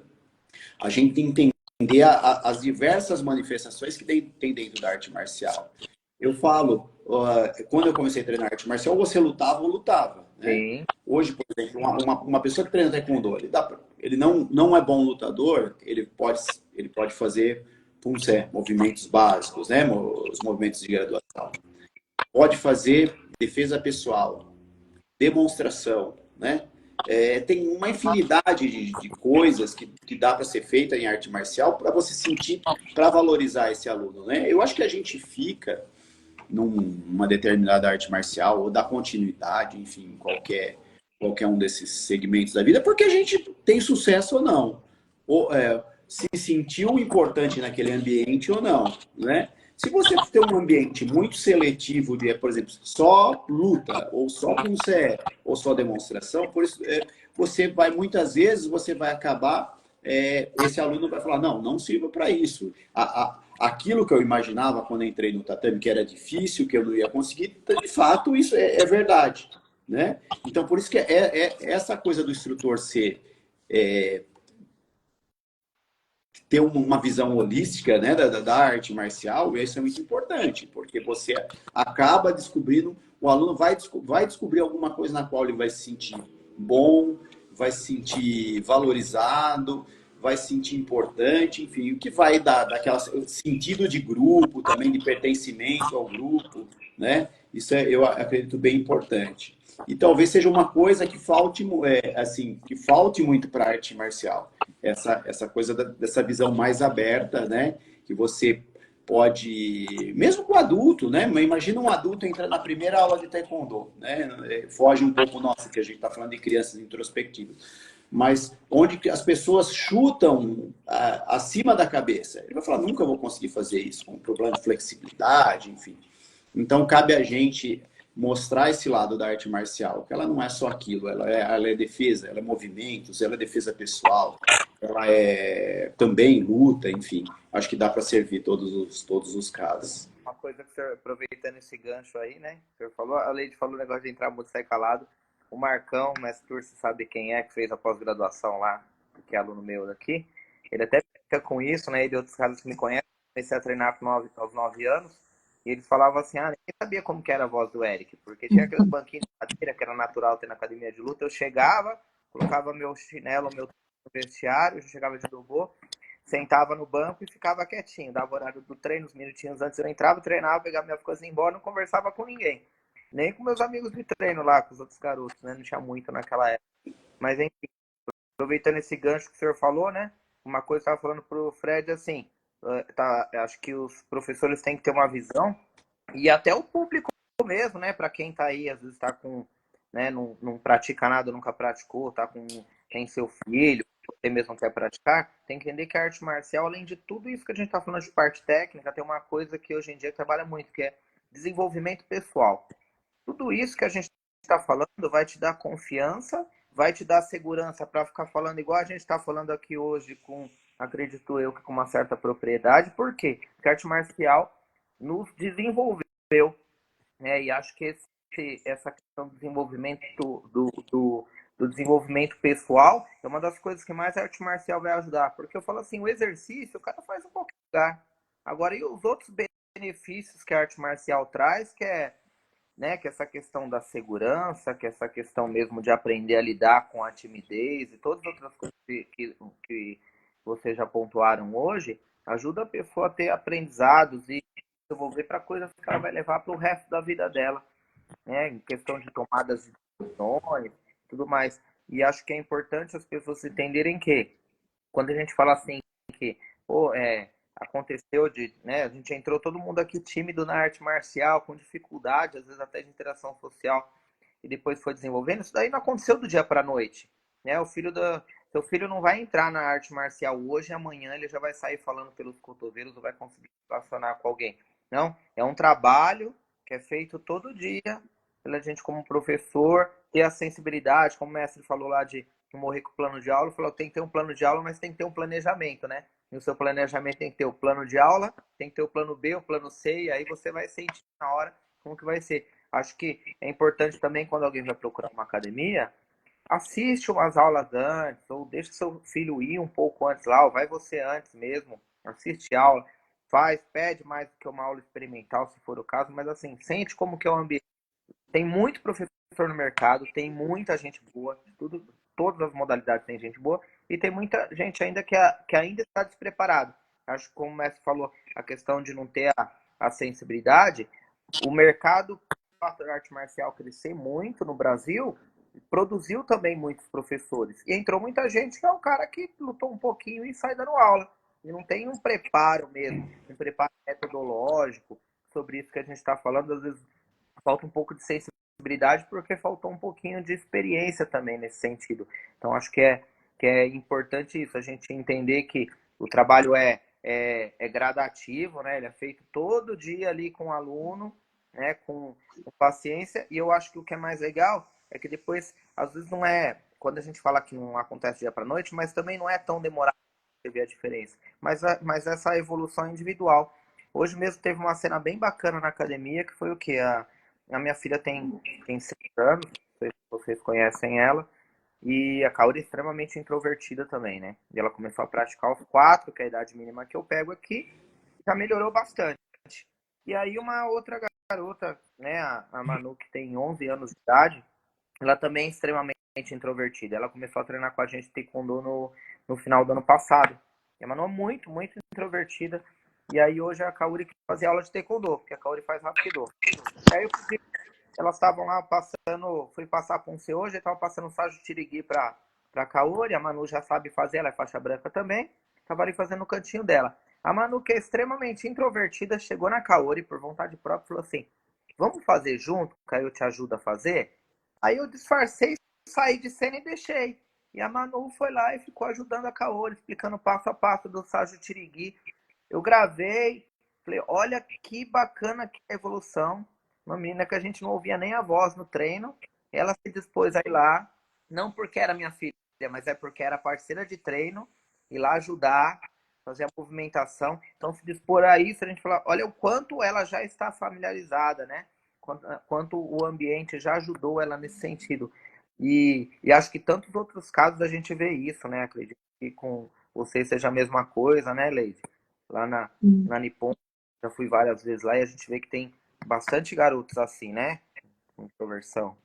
A gente tem que entender as diversas manifestações que tem dentro da arte marcial. Eu falo, quando eu comecei a treinar arte marcial, você lutava ou lutava. Né? Hoje, por exemplo, uma pessoa que treina taekwondo, ele não é bom lutador, ele pode fazer movimentos básicos, né? Os movimentos de graduação. pode fazer defesa pessoal, demonstração, né? Tem uma infinidade de coisas que dá para ser feita em arte marcial para você sentir, para valorizar esse aluno, né? Eu acho que a gente fica numa determinada arte marcial ou dá continuidade, enfim, qualquer um desses segmentos da vida, porque a gente tem sucesso ou não. Ou, se sentiu importante naquele ambiente ou não, né? Se você tem um ambiente muito seletivo de, por exemplo, só luta, ou só punce, ou só demonstração, por isso você vai, muitas vezes, você vai acabar, esse aluno vai falar, não, não sirva para isso. Aquilo que eu imaginava quando entrei no tatame, que era difícil, que eu não ia conseguir, de fato, isso é verdade, né? Então, por isso que essa coisa do instrutor é, ter uma visão holística, né, da arte marcial, isso é muito importante, porque você acaba descobrindo, o aluno vai descobrir alguma coisa na qual ele vai se sentir bom, vai se sentir valorizado, vai se sentir importante, enfim, o que vai dar daquela sentido de grupo, também de pertencimento ao grupo, né? Isso eu acredito bem importante. E talvez seja uma coisa que falte, assim, que falte muito para a arte marcial. Essa coisa dessa visão mais aberta, né? Que você pode, mesmo com o adulto, né? Imagina um adulto entrando na primeira aula de taekwondo, né? Foge um pouco, nossa, que a gente está falando de crianças introspectivas. Mas onde as pessoas chutam acima da cabeça. Ele vai falar, nunca vou conseguir fazer isso, com um problema de flexibilidade, enfim. Então, cabe a gente mostrar esse lado da arte marcial, que ela não é só aquilo, ela é defesa, ela é movimentos, ela é defesa pessoal, ela é também luta, enfim. Acho que dá para servir todos os casos. Uma coisa que o senhor, aproveitando esse gancho aí, né? O senhor falou, a Leide falou o negócio de entrar muito e sair calado. O Marcão, o mestre Tur, você sabe quem é, que fez a pós-graduação lá, que é aluno meu daqui. Ele até fica com isso, né? E de outros casos que me conhecem, comecei a treinar aos 9 anos. E eles falavam assim, ninguém sabia como que era a voz do Eric, porque tinha aqueles banquinhos de madeira que era natural ter na academia de luta. Eu chegava, colocava meu chinelo, meu vestiário, eu chegava de dobô, sentava no banco e ficava quietinho. Dava o horário do treino, uns minutinhos antes eu entrava, treinava, pegava minha coisa e ia embora, não conversava com ninguém. Nem com meus amigos de treino lá, com os outros garotos, né? Não tinha muito naquela época. Mas enfim, aproveitando esse gancho que o senhor falou, né? Uma coisa que eu estava falando pro Fred, assim, acho que os professores têm que ter uma visão, e até o público mesmo, né? Para quem está aí, às vezes está com, né, não pratica nada, nunca praticou, tem seu filho, você mesmo quer praticar, tem que entender que a arte marcial, além de tudo isso que a gente está falando de parte técnica, tem uma coisa que hoje em dia trabalha muito, que é desenvolvimento pessoal. Tudo isso que a gente está falando vai te dar confiança, vai te dar segurança para ficar falando igual a gente está falando aqui hoje, acredito eu, que com uma certa propriedade. Por quê? Porque a arte marcial nos desenvolveu, né? E acho que essa questão do desenvolvimento do desenvolvimento pessoal é uma das coisas que mais a arte marcial vai ajudar. Porque eu falo assim, o exercício o cara faz em qualquer lugar. Agora, e os outros benefícios que a arte marcial traz, que é, né, que essa questão da segurança, que essa questão mesmo de aprender a lidar com a timidez e todas as outras coisas que vocês já pontuaram hoje, ajuda a pessoa a ter aprendizados e desenvolver para coisas que ela vai levar para o resto da vida dela, né, em questão de tomadas de decisões, tudo mais. E acho que é importante as pessoas entenderem que, quando a gente fala assim, que, pô, aconteceu né, a gente entrou todo mundo aqui tímido na arte marcial, com dificuldade, às vezes até de interação social, e depois foi desenvolvendo, isso daí não aconteceu do dia para a noite, né? Seu filho não vai entrar na arte marcial hoje e amanhã ele já vai sair falando pelos cotovelos ou vai conseguir relacionar com alguém. Não, é um trabalho que é feito todo dia pela gente como professor, ter a sensibilidade, como o mestre falou lá de não morrer com o plano de aula, falou, tem que ter um plano de aula, mas tem que ter um planejamento, né? E o seu planejamento tem que ter o plano de aula, tem que ter o plano B, o plano C, e aí você vai sentir na hora como que vai ser. Acho que é importante também, quando alguém vai procurar uma academia, assiste umas aulas antes, ou deixa seu filho ir um pouco antes lá, ou vai você antes mesmo, assiste aula, pede mais do que uma aula experimental, se for o caso, mas assim, sente como que é o ambiente. Tem muito professor no mercado, tem muita gente boa, todas as modalidades tem gente boa, e tem muita gente ainda que ainda está despreparado. Acho que, como o mestre falou, a questão de não ter a sensibilidade, o mercado de arte marcial crescer muito no Brasil, produziu também muitos professores. E entrou muita gente que é o cara que lutou um pouquinho e sai dando aula. E não tem um preparo mesmo, um preparo metodológico sobre isso que a gente está falando. Às vezes falta um pouco de sensibilidade porque faltou um pouquinho de experiência também nesse sentido. Então acho que é importante isso, a gente entender que o trabalho é gradativo, né? Ele é feito todo dia ali com o aluno, né? Com paciência. E eu acho que o que é mais legal é que depois, às vezes não é, quando a gente fala que não acontece dia para noite, mas também não é tão demorado para ver a diferença. Mas essa evolução é individual. Hoje mesmo teve uma cena bem bacana na academia, que foi o quê? A minha filha tem 6 anos, não sei se vocês conhecem ela, e a Kaori é extremamente introvertida também, né? E ela começou a praticar aos 4, que é a idade mínima que eu pego aqui, já melhorou bastante. E aí uma outra garota, né, a Manu, que tem 11 anos de idade, ela também é extremamente introvertida. Ela começou a treinar com a gente taekwondo no final do ano passado. E a Manu é muito, muito introvertida. E aí hoje a Kaori que fazia aula de taekwondo, porque a Kaori faz Hapkido. Aí eu fui, elas estavam lá passando, fui passar para um C hoje, estava passando o Saju Tirigui para Kaori, a Manu já sabe fazer, ela é faixa branca também, estava ali fazendo o cantinho dela. A Manu, que é extremamente introvertida, chegou na Kaori por vontade própria e falou assim, vamos fazer junto, que aí eu te ajudo a fazer? Aí eu disfarcei, saí de cena e deixei. E a Manu foi lá e ficou ajudando a Kaori, explicando passo a passo do Saju Tirigui. Eu gravei, falei, olha que bacana que é a evolução. Uma menina que a gente não ouvia nem a voz no treino. Ela se dispôs a ir lá, não porque era minha filha, mas é porque era parceira de treino, ir lá ajudar, fazer a movimentação. Então, se dispor a isso, a gente fala, olha o quanto ela já está familiarizada, né? Quanto o ambiente já ajudou ela nesse sentido. E acho que tantos outros casos a gente vê isso, né? Acredito que com você seja a mesma coisa, né, Leide? Lá na Nippon, já fui várias vezes lá e a gente vê que tem bastante garotos assim, né? Com introversão.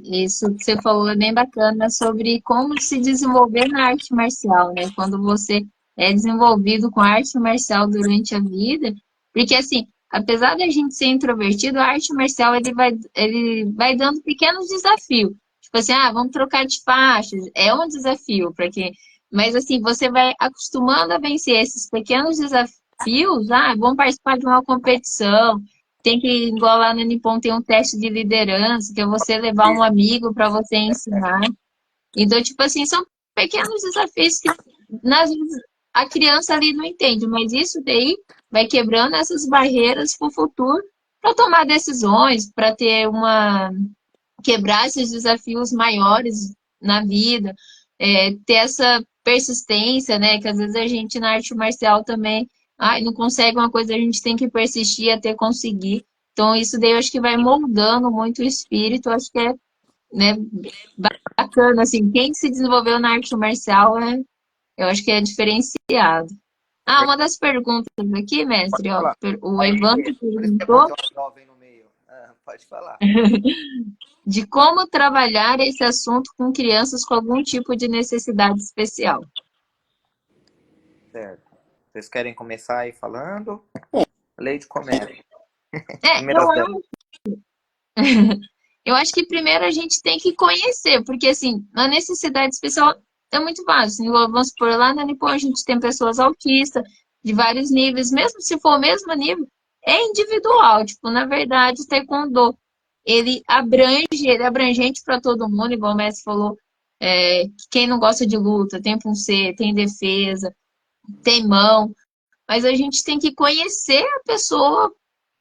Isso que você falou é bem bacana sobre como se desenvolver na arte marcial, né? Quando você é desenvolvido com a arte marcial durante a vida, porque assim, apesar da gente ser introvertido, a arte marcial ele vai dando pequenos desafios. Tipo assim, vamos trocar de faixas, é um desafio para quem, mas assim, você vai acostumando a vencer esses pequenos desafios, vamos participar de uma competição, tem que, igual lá no Nippon, tem um teste de liderança, que é você levar um amigo para você ensinar. Então, tipo assim, são pequenos desafios que nas vezes, a criança ali não entende, mas isso daí vai quebrando essas barreiras para o futuro, para tomar decisões, para ter quebrar esses desafios maiores na vida, ter essa persistência, né? Que às vezes a gente na arte marcial também, não consegue uma coisa, a gente tem que persistir até conseguir. Então, isso daí eu acho que vai moldando muito o espírito, eu acho que é, né, bacana, assim, quem se desenvolveu na arte marcial, eu acho que é diferenciado. Uma das perguntas aqui, Pode mestre, ó, falar. o Evandro Por isso que é bom perguntou ter um jovem no meio. Pode falar. de como trabalhar esse assunto com crianças com algum tipo de necessidade especial. Certo. Vocês querem começar aí falando? Bom, Leide começa. Eu Primeiras damas. Eu acho que primeiro a gente tem que conhecer, porque assim, a necessidade especial é muito básica. Vamos supor, lá na Nippon a gente tem pessoas autistas de vários níveis, mesmo se for o mesmo nível, é individual. Tipo, na verdade, o Taekwondo, ele é abrangente para todo mundo, igual o mestre falou, quem não gosta de luta, tem puncer, tem defesa, tem mão, mas a gente tem que conhecer a pessoa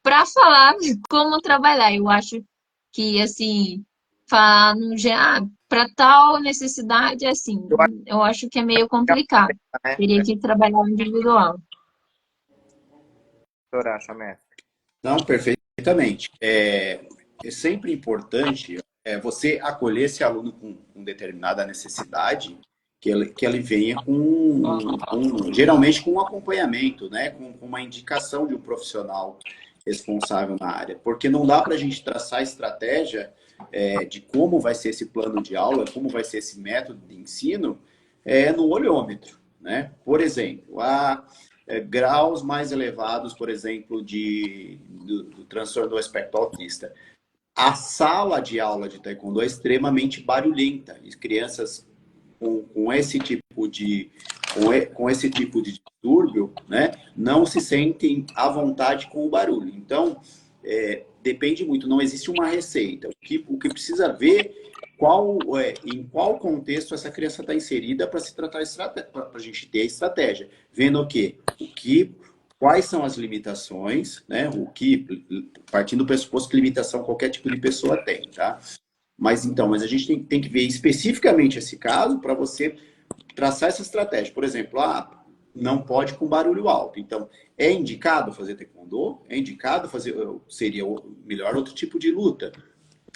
para falar como trabalhar. Eu acho que, assim, falar no para tal necessidade, assim, Eu acho eu acho que é meio que complicado. né? Teria que trabalhar o individual. O que você acha, mestre? não, perfeitamente. É sempre importante você acolher esse aluno com determinada necessidade, que ele venha geralmente com um acompanhamento, né? Com uma indicação de um profissional responsável na área. Porque não dá para a gente traçar estratégia de como vai ser esse plano de aula, como vai ser esse método de ensino, no olhômetro, né? Por exemplo, graus mais elevados, por exemplo, do transtorno do espectro autista. A sala de aula de taekwondo é extremamente barulhenta e crianças com esse tipo de com esse tipo de distúrbio, né, não se sentem à vontade com o barulho. Então, depende muito, não existe uma receita. O que precisa ver em qual contexto essa criança está inserida para se tratar para a gente ter a estratégia. Vendo quais são as limitações, né? Partindo do pressuposto que limitação qualquer tipo de pessoa tem, tá? Mas a gente tem que ver especificamente esse caso para você traçar essa estratégia. Por exemplo, não pode com barulho alto. Então, é indicado fazer taekwondo? É indicado fazer, seria melhor outro tipo de luta.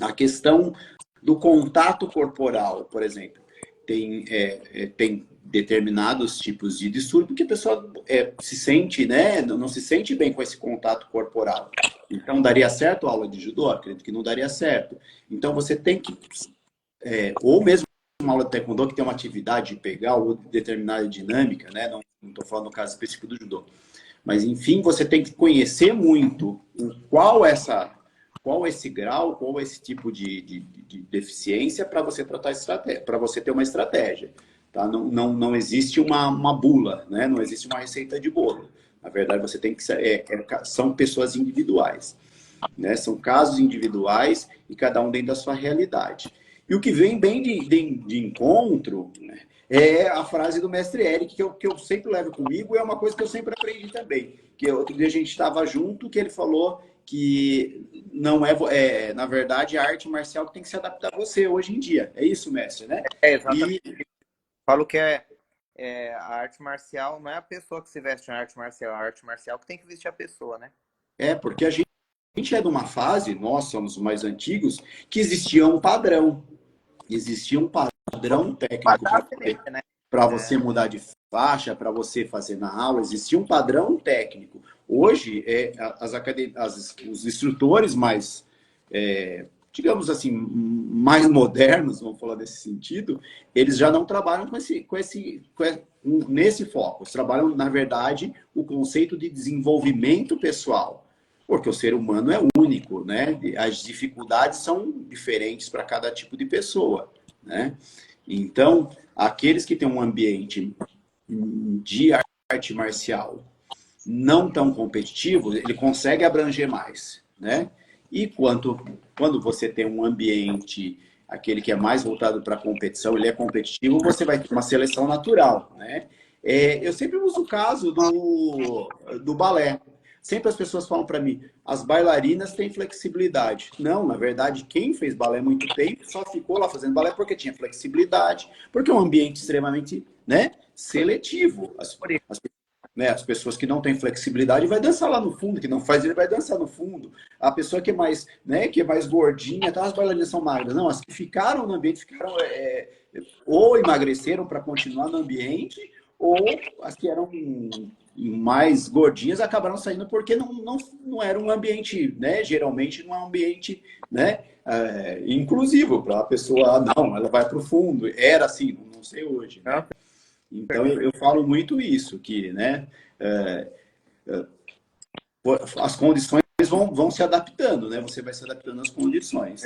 A questão do contato corporal, por exemplo, tem determinados tipos de distúrbio que a pessoa se sente, né, não se sente bem com esse contato corporal. Então, daria certo a aula de judô? Acredito que não daria certo. Então, você tem que, ou mesmo uma aula de taekwondo que tem uma atividade de pegar ou determinada dinâmica, né, não estou falando no caso específico do judô. Mas, enfim, você tem que conhecer muito qual esse grau, qual esse tipo de deficiência para você tratar estratégia, para você ter uma estratégia. Tá? Não existe uma bula, né? Não existe uma receita de bolo. Na verdade, você tem que são pessoas individuais, né? São casos individuais e cada um dentro da sua realidade. E o que vem bem de encontro, né, é a frase do mestre Eric, que eu sempre levo comigo, e é uma coisa que eu sempre aprendi também. Que outro dia a gente estava junto, que ele falou que não na verdade, a arte marcial que tem que se adaptar a você hoje em dia. É isso, mestre, né? Exatamente. Falo que a arte marcial não é a pessoa que se veste na arte marcial, é a arte marcial que tem que vestir a pessoa, né? Porque a gente é de uma fase, nós somos os mais antigos, que existia um padrão. Existia um padrão técnico para você mudar de faixa, para você fazer na aula, existia um padrão técnico. Hoje, os instrutores mais, digamos assim, mais modernos, vamos falar desse sentido, eles já não trabalham nesse foco. Eles trabalham, na verdade, o conceito de desenvolvimento pessoal. Porque o ser humano é único, né? As dificuldades são diferentes para cada tipo de pessoa, né? Então, aqueles que têm um ambiente de arte marcial não tão competitivo, ele consegue abranger mais, né? E quando você tem um ambiente, aquele que é mais voltado para a competição, ele é competitivo, você vai ter uma seleção natural, né? Eu sempre uso o caso do balé. Sempre as pessoas falam para mim, as bailarinas têm flexibilidade. Não, na verdade, quem fez balé há muito tempo só ficou lá fazendo balé porque tinha flexibilidade, porque é um ambiente extremamente, né, seletivo. As pessoas que não têm flexibilidade vai dançar lá no fundo, que não faz, ele vai dançar no fundo. A pessoa que é mais, né, que é mais gordinha, tá, as bailarinas são magras. Não, as que ficaram no ambiente ou emagreceram para continuar no ambiente, ou as que eram mais gordinhas acabaram saindo porque não era um ambiente, né? Geralmente não é um ambiente, né, inclusivo para a pessoa, não, ela vai para o fundo. Era assim, não sei hoje, né? Então eu falo muito isso, que, né, as condições vão se adaptando, né? Você vai se adaptando às condições.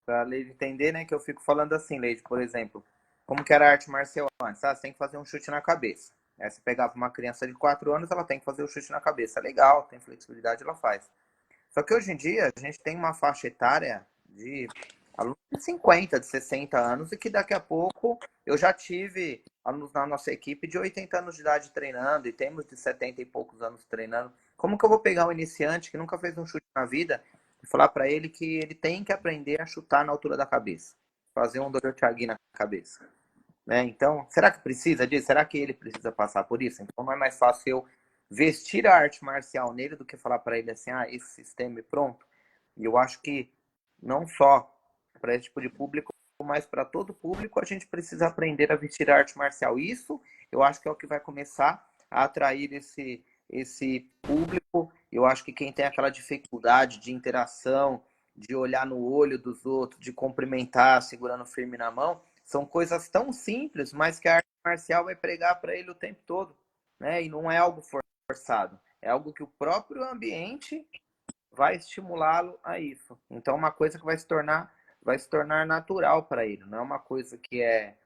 Para a Leide entender, né, que eu fico falando assim, Leide, por exemplo, como que era a arte marcial antes? Você tem que fazer um chute na cabeça. Aí você pegava uma criança de 4 anos, ela tem que fazer o chute na cabeça. Legal, tem flexibilidade, ela faz. Só que hoje em dia, a gente tem uma faixa etária de alunos de 50, de 60 anos, e que daqui a pouco eu já tive alunos na nossa equipe de 80 anos de idade treinando, e temos de 70 e poucos anos treinando. Como que eu vou pegar um iniciante que nunca fez um chute na vida e falar para ele que ele tem que aprender a chutar na altura da cabeça? Fazer um Dorothyagi na cabeça. Né? Então, será que precisa disso? Será que ele precisa passar por isso? Então, não é mais fácil eu vestir a arte marcial nele do que falar para ele assim, esse sistema é pronto? E eu acho que não só para esse tipo de público, mas para todo público a gente precisa aprender a vestir a arte marcial. Isso, eu acho que é o que vai começar a atrair esse público. Eu acho que quem tem aquela dificuldade de interação, de olhar no olho dos outros, de cumprimentar segurando firme na mão, são coisas tão simples, mas que a arte marcial vai pregar para ele o tempo todo. né? E não é algo forçado, é algo que o próprio ambiente vai estimulá-lo a isso. Então, é uma coisa que vai se tornar natural para ele, não é uma coisa que é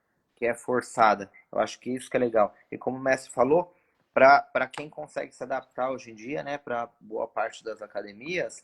forçada. Eu acho que isso que é legal. E como o mestre falou, para quem consegue se adaptar hoje em dia, né, para boa parte das academias,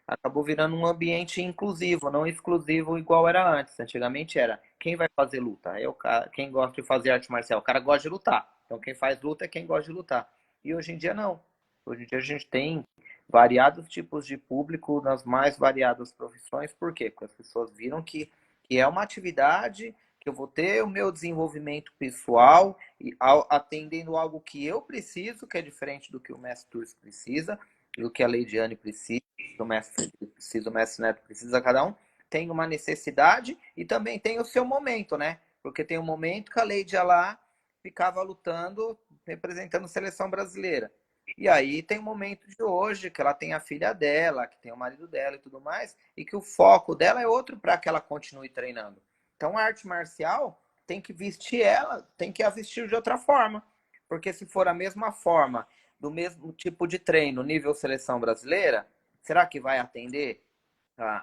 acabou virando um ambiente inclusivo, não exclusivo igual era antes. Antigamente era quem vai fazer luta? É o cara, quem gosta de fazer arte marcial. O cara gosta de lutar. Então quem faz luta é quem gosta de lutar. E hoje em dia não. Hoje em dia a gente tem variados tipos de público nas mais variadas profissões. Por quê? Porque as pessoas viram que é uma atividade que eu vou ter o meu desenvolvimento pessoal e atendendo algo que eu preciso, que é diferente do que o mestre Turci precisa, do que a Leidiane precisa, do mestre Frederico precisa, o mestre Neto precisa, cada um tem uma necessidade e também tem o seu momento, né? Porque tem um momento que a Leidia lá ficava lutando, representando a seleção brasileira. E aí tem o momento de hoje, que ela tem a filha dela, que tem o marido dela e tudo mais, e que o foco dela é outro para que ela continue treinando. Então a arte marcial tem que vestir ela, tem que a vestir de outra forma. Porque se for a mesma forma, do mesmo tipo de treino, nível seleção brasileira, será que vai atender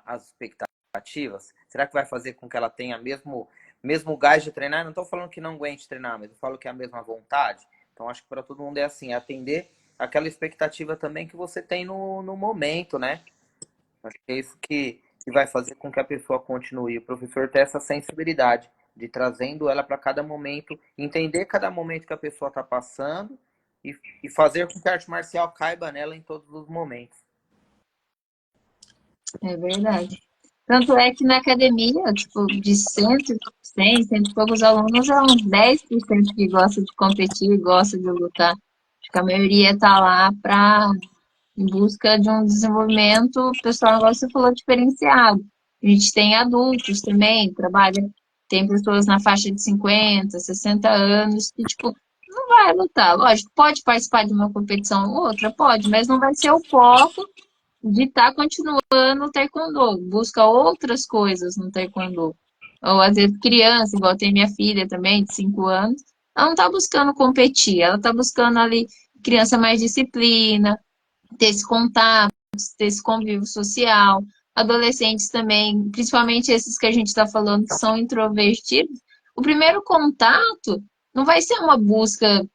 as expectativas? Será que vai fazer com que ela tenha mesmo gás de treinar? Eu não estou falando que não aguente treinar, mas eu falo que é a mesma vontade. Então acho que para todo mundo é assim, é atender aquela expectativa também que você tem no momento, né? Acho que é isso que vai fazer com que a pessoa continue. O professor ter essa sensibilidade de trazendo ela para cada momento, entender cada momento que a pessoa está passando e fazer com que a arte marcial caiba nela em todos os momentos. É verdade. Tanto é que na academia, tipo, de 100 e poucos alunos, é uns 10% que gosta de competir, gosta de lutar. Acho que a maioria está lá para em busca de um desenvolvimento pessoal, igual você falou, diferenciado. A gente tem adultos também, trabalha, tem pessoas na faixa de 50, 60 anos, que, tipo, não vai lutar. Lógico, pode participar de uma competição ou outra, pode, mas não vai ser o foco de estar continuando no taekwondo. Busca outras coisas no taekwondo. Ou às vezes criança, igual tem minha filha também, de 5 anos, ela não está buscando competir, ela está buscando ali criança mais disciplina, ter esse contato, ter esse convívio social. Adolescentes também, principalmente esses que a gente está falando que são introvertidos, o primeiro contato não vai ser uma busca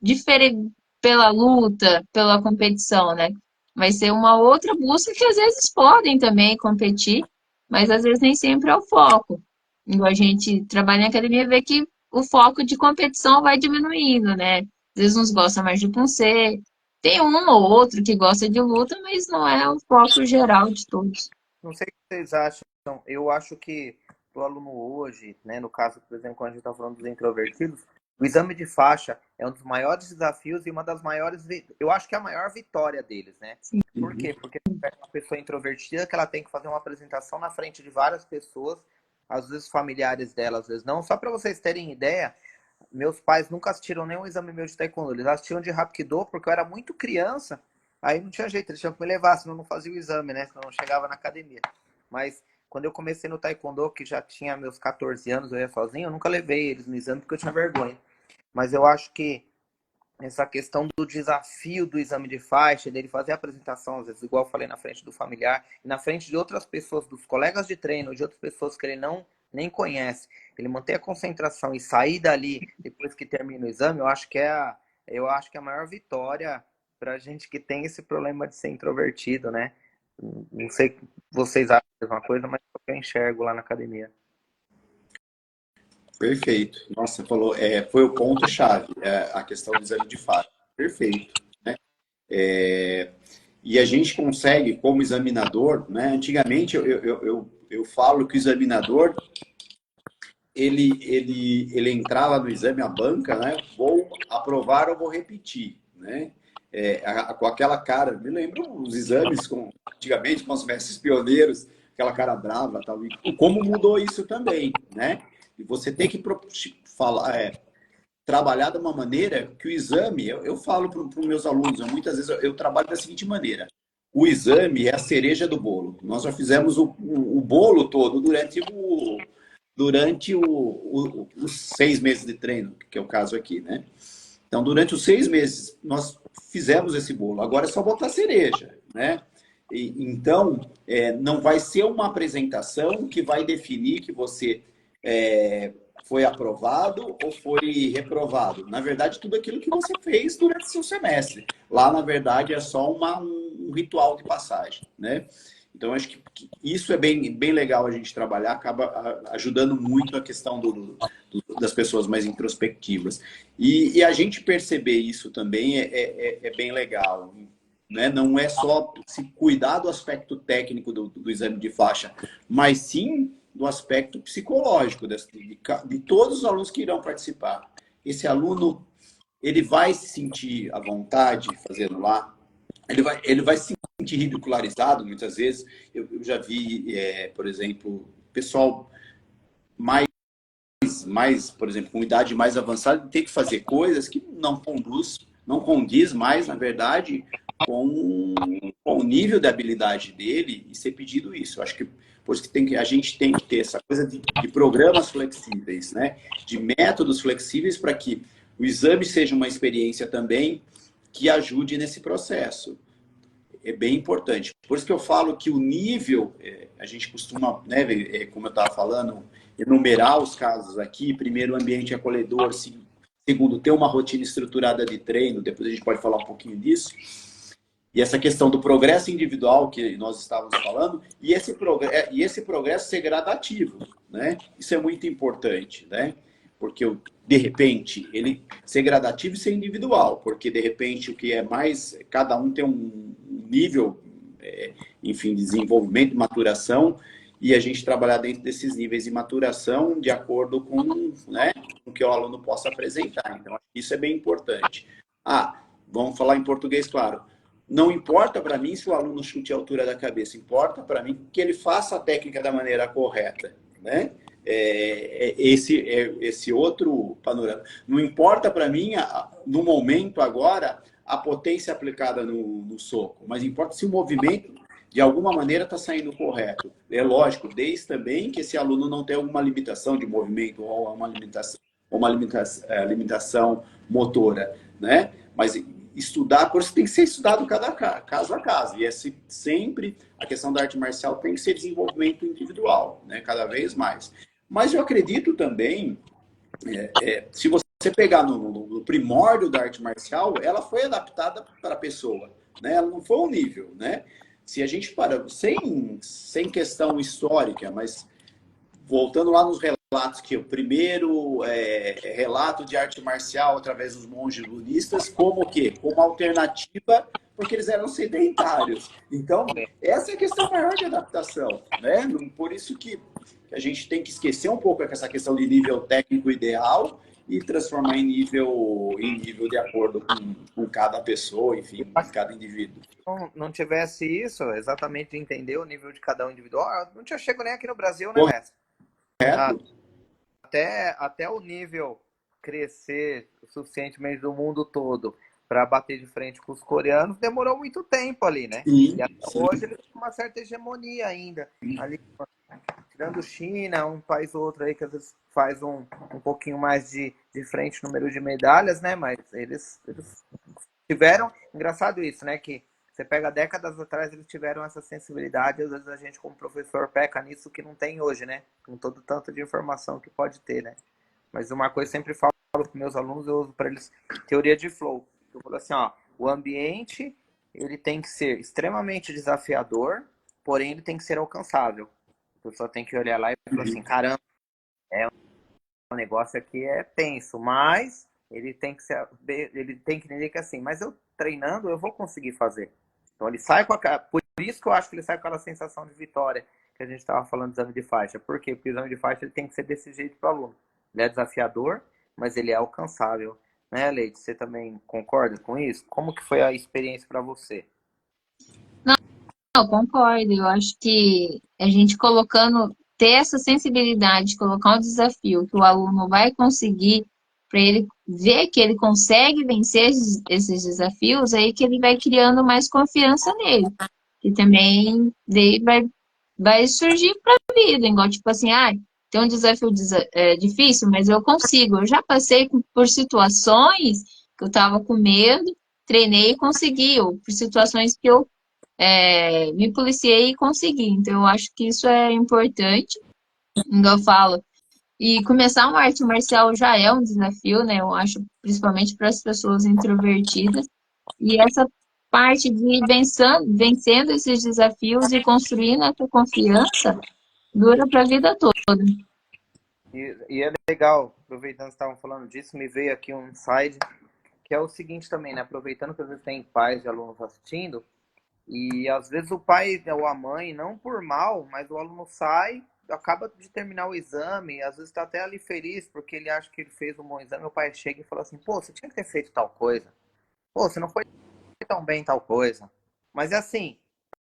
diferente pela luta, pela competição, né? Vai ser uma outra busca que às vezes podem também competir, mas às vezes nem sempre é o foco. Igual a gente trabalha em academia, vê que o foco de competição vai diminuindo, né? Às vezes uns gostam mais de puncer, tem um ou outro que gosta de luta, mas não é o foco geral de todos. Não sei o que vocês acham. Eu acho que o aluno hoje, né, no caso, por exemplo, quando a gente está falando dos introvertidos, o exame de faixa é um dos maiores desafios e uma das maiores, eu acho que é a maior vitória deles, né? Sim. Por quê? Porque é uma pessoa introvertida que ela tem que fazer uma apresentação na frente de várias pessoas, às vezes familiares dela, às vezes não. Só para vocês terem ideia, meus pais nunca assistiram nenhum exame meu de taekwondo. Eles assistiam de Hapkido porque eu era muito criança. Aí não tinha jeito, eles tinham que me levar, senão eu não fazia o exame, né? Senão eu não chegava na academia. Mas quando eu comecei no taekwondo, que já tinha meus 14 anos, eu ia sozinho, eu nunca levei eles no exame porque eu tinha vergonha. Mas eu acho que essa questão do desafio do exame de faixa, dele fazer a apresentação, às vezes, igual eu falei, na frente do familiar, e na frente de outras pessoas, dos colegas de treino, de outras pessoas que ele não nem conhece, ele manter a concentração e sair dali depois que termina o exame, eu acho que é a maior vitória pra gente que tem esse problema de ser introvertido, né? Não sei se vocês acham a mesma coisa, mas é o que eu enxergo lá na academia. Perfeito. Nossa, você falou, foi o ponto-chave, a questão do exame de faixa. Perfeito. Né? E a gente consegue, como examinador, né? Antigamente eu falo que o examinador ele entrava no exame à banca, né? Vou aprovar ou vou repetir, né? Com aquela cara, me lembro os exames antigamente com os mestres pioneiros, aquela cara brava, tal, e como mudou isso também, né? E você tem que trabalhar de uma maneira que o exame, eu falo para os meus alunos, muitas vezes eu trabalho da seguinte maneira: o exame é a cereja do bolo. Nós já fizemos o bolo todo durante os 6 meses de treino, que é o caso aqui, né? Então, durante os 6 meses, nós fizemos esse bolo. Agora é só botar cereja, né? Então, não vai ser uma apresentação que vai definir que você foi aprovado ou foi reprovado. Na verdade, tudo aquilo que você fez durante o seu semestre. Lá, na verdade, é só um ritual de passagem, né? Então, acho que isso é bem legal a gente trabalhar, acaba ajudando muito a questão das pessoas mais introspectivas. E a gente perceber isso também é bem legal, né? Não é só se cuidar do aspecto técnico do exame de faixa, mas sim do aspecto psicológico de todos os alunos que irão participar. Esse aluno, ele vai se sentir à vontade fazendo lá, ele vai se sentir ridicularizado muitas vezes. Eu já vi, por exemplo, pessoal por exemplo, com idade mais avançada, ter que fazer coisas que não condiz mais, na verdade, com o nível de habilidade dele e ser pedido isso. Eu acho que por isso que a gente tem que ter essa coisa de programas flexíveis, né? De métodos flexíveis para que o exame seja uma experiência também que ajude nesse processo. É bem importante. Por isso que eu falo que o nível, a gente costuma, né, como eu estava falando, enumerar os casos aqui. Primeiro, o ambiente acolhedor. Segundo, ter uma rotina estruturada de treino. Depois a gente pode falar um pouquinho disso. E essa questão do progresso individual que nós estávamos falando, e esse progresso ser gradativo, né? Isso é muito importante, né? Porque, de repente, ele ser gradativo e ser individual, porque, de repente, o que é mais... Cada um tem um nível, enfim, de desenvolvimento, de maturação, e a gente trabalhar dentro desses níveis de maturação de acordo com, né, o que o aluno possa apresentar. Então, isso é bem importante. Vamos falar em português, claro. Não importa para mim se o aluno chute a altura da cabeça, importa para mim que ele faça a técnica da maneira correta, né? Esse outro panorama. Não importa para mim, no momento agora, a potência aplicada no soco, mas importa se o movimento, de alguma maneira, está saindo correto. É lógico, desde também que esse aluno não tem alguma limitação de movimento ou uma limitação motora, né? Mas estudar, por isso tem que ser estudado cada caso a caso. E sempre a questão da arte marcial tem que ser desenvolvimento individual, né? Cada vez mais. Mas eu acredito também, se você pegar no primórdio da arte marcial, ela foi adaptada para a pessoa, né? Ela não foi um nível, né? Se a gente sem questão histórica, mas voltando lá nos relatos, que o primeiro relato de arte marcial através dos monges budistas, como o quê? Como alternativa, porque eles eram sedentários. Então, essa é a questão maior de adaptação, né? Por isso que a gente tem que esquecer um pouco essa questão de nível técnico ideal e transformar em nível de acordo com cada pessoa, enfim, cada indivíduo. Não tivesse isso, exatamente de entender o nível de cada um individual, não tinha chego nem aqui no Brasil, né, mestre? Até o nível crescer suficientemente do mundo todo para bater de frente com os coreanos, demorou muito tempo ali, né? Sim, e até hoje eles têm uma certa hegemonia ainda. Ali, tirando China, um país ou outro aí que às vezes faz um pouquinho mais de frente no número de medalhas, né? Mas eles tiveram... Engraçado isso, né? Que você pega décadas atrás, eles tiveram essa sensibilidade, às vezes a gente como professor peca nisso que não tem hoje, né? Com todo tanto de informação que pode ter, né? Mas uma coisa eu sempre falo para meus alunos, eu uso para eles teoria de flow. Eu falo assim, o ambiente, ele tem que ser extremamente desafiador, porém ele tem que ser alcançável. A pessoa tem que olhar lá e falar assim, caramba, o negócio aqui é tenso, mas ele tem que entender que assim, mas eu treinando eu vou conseguir fazer. Então ele sai por isso que eu acho que ele sai com aquela sensação de vitória que a gente estava falando do exame de faixa. Por quê? Porque o exame de faixa ele tem que ser desse jeito para o aluno. Ele é desafiador, mas ele é alcançável. Né, Leite? Você também concorda com isso? Como que foi a experiência para você? Eu concordo. Eu acho que a gente ter essa sensibilidade de colocar um desafio que o aluno vai conseguir, para ele ver que ele consegue vencer esses desafios, aí que ele vai criando mais confiança nele. E também daí vai surgir para a vida, igual tipo assim, tem um desafio difícil, mas eu consigo. Eu já passei por situações que eu estava com medo, treinei e consegui, ou por situações que eu me policiei e consegui. Então, eu acho que isso é importante, igual eu falo. E começar uma arte marcial já é um desafio, né? Eu acho, principalmente para as pessoas introvertidas. E essa parte de ir vencendo esses desafios e construindo essa confiança dura para a vida toda. E é legal, aproveitando que estavam falando disso, me veio aqui um insight, que é o seguinte também, né? Aproveitando que às vezes tem pais de alunos assistindo, e às vezes o pai ou a mãe, não por mal, mas o aluno sai, acaba de terminar o exame, às vezes está até ali feliz porque ele acha que ele fez um bom exame, o pai chega e fala assim, pô, você tinha que ter feito tal coisa, pô, você não foi tão bem tal coisa. Mas é assim,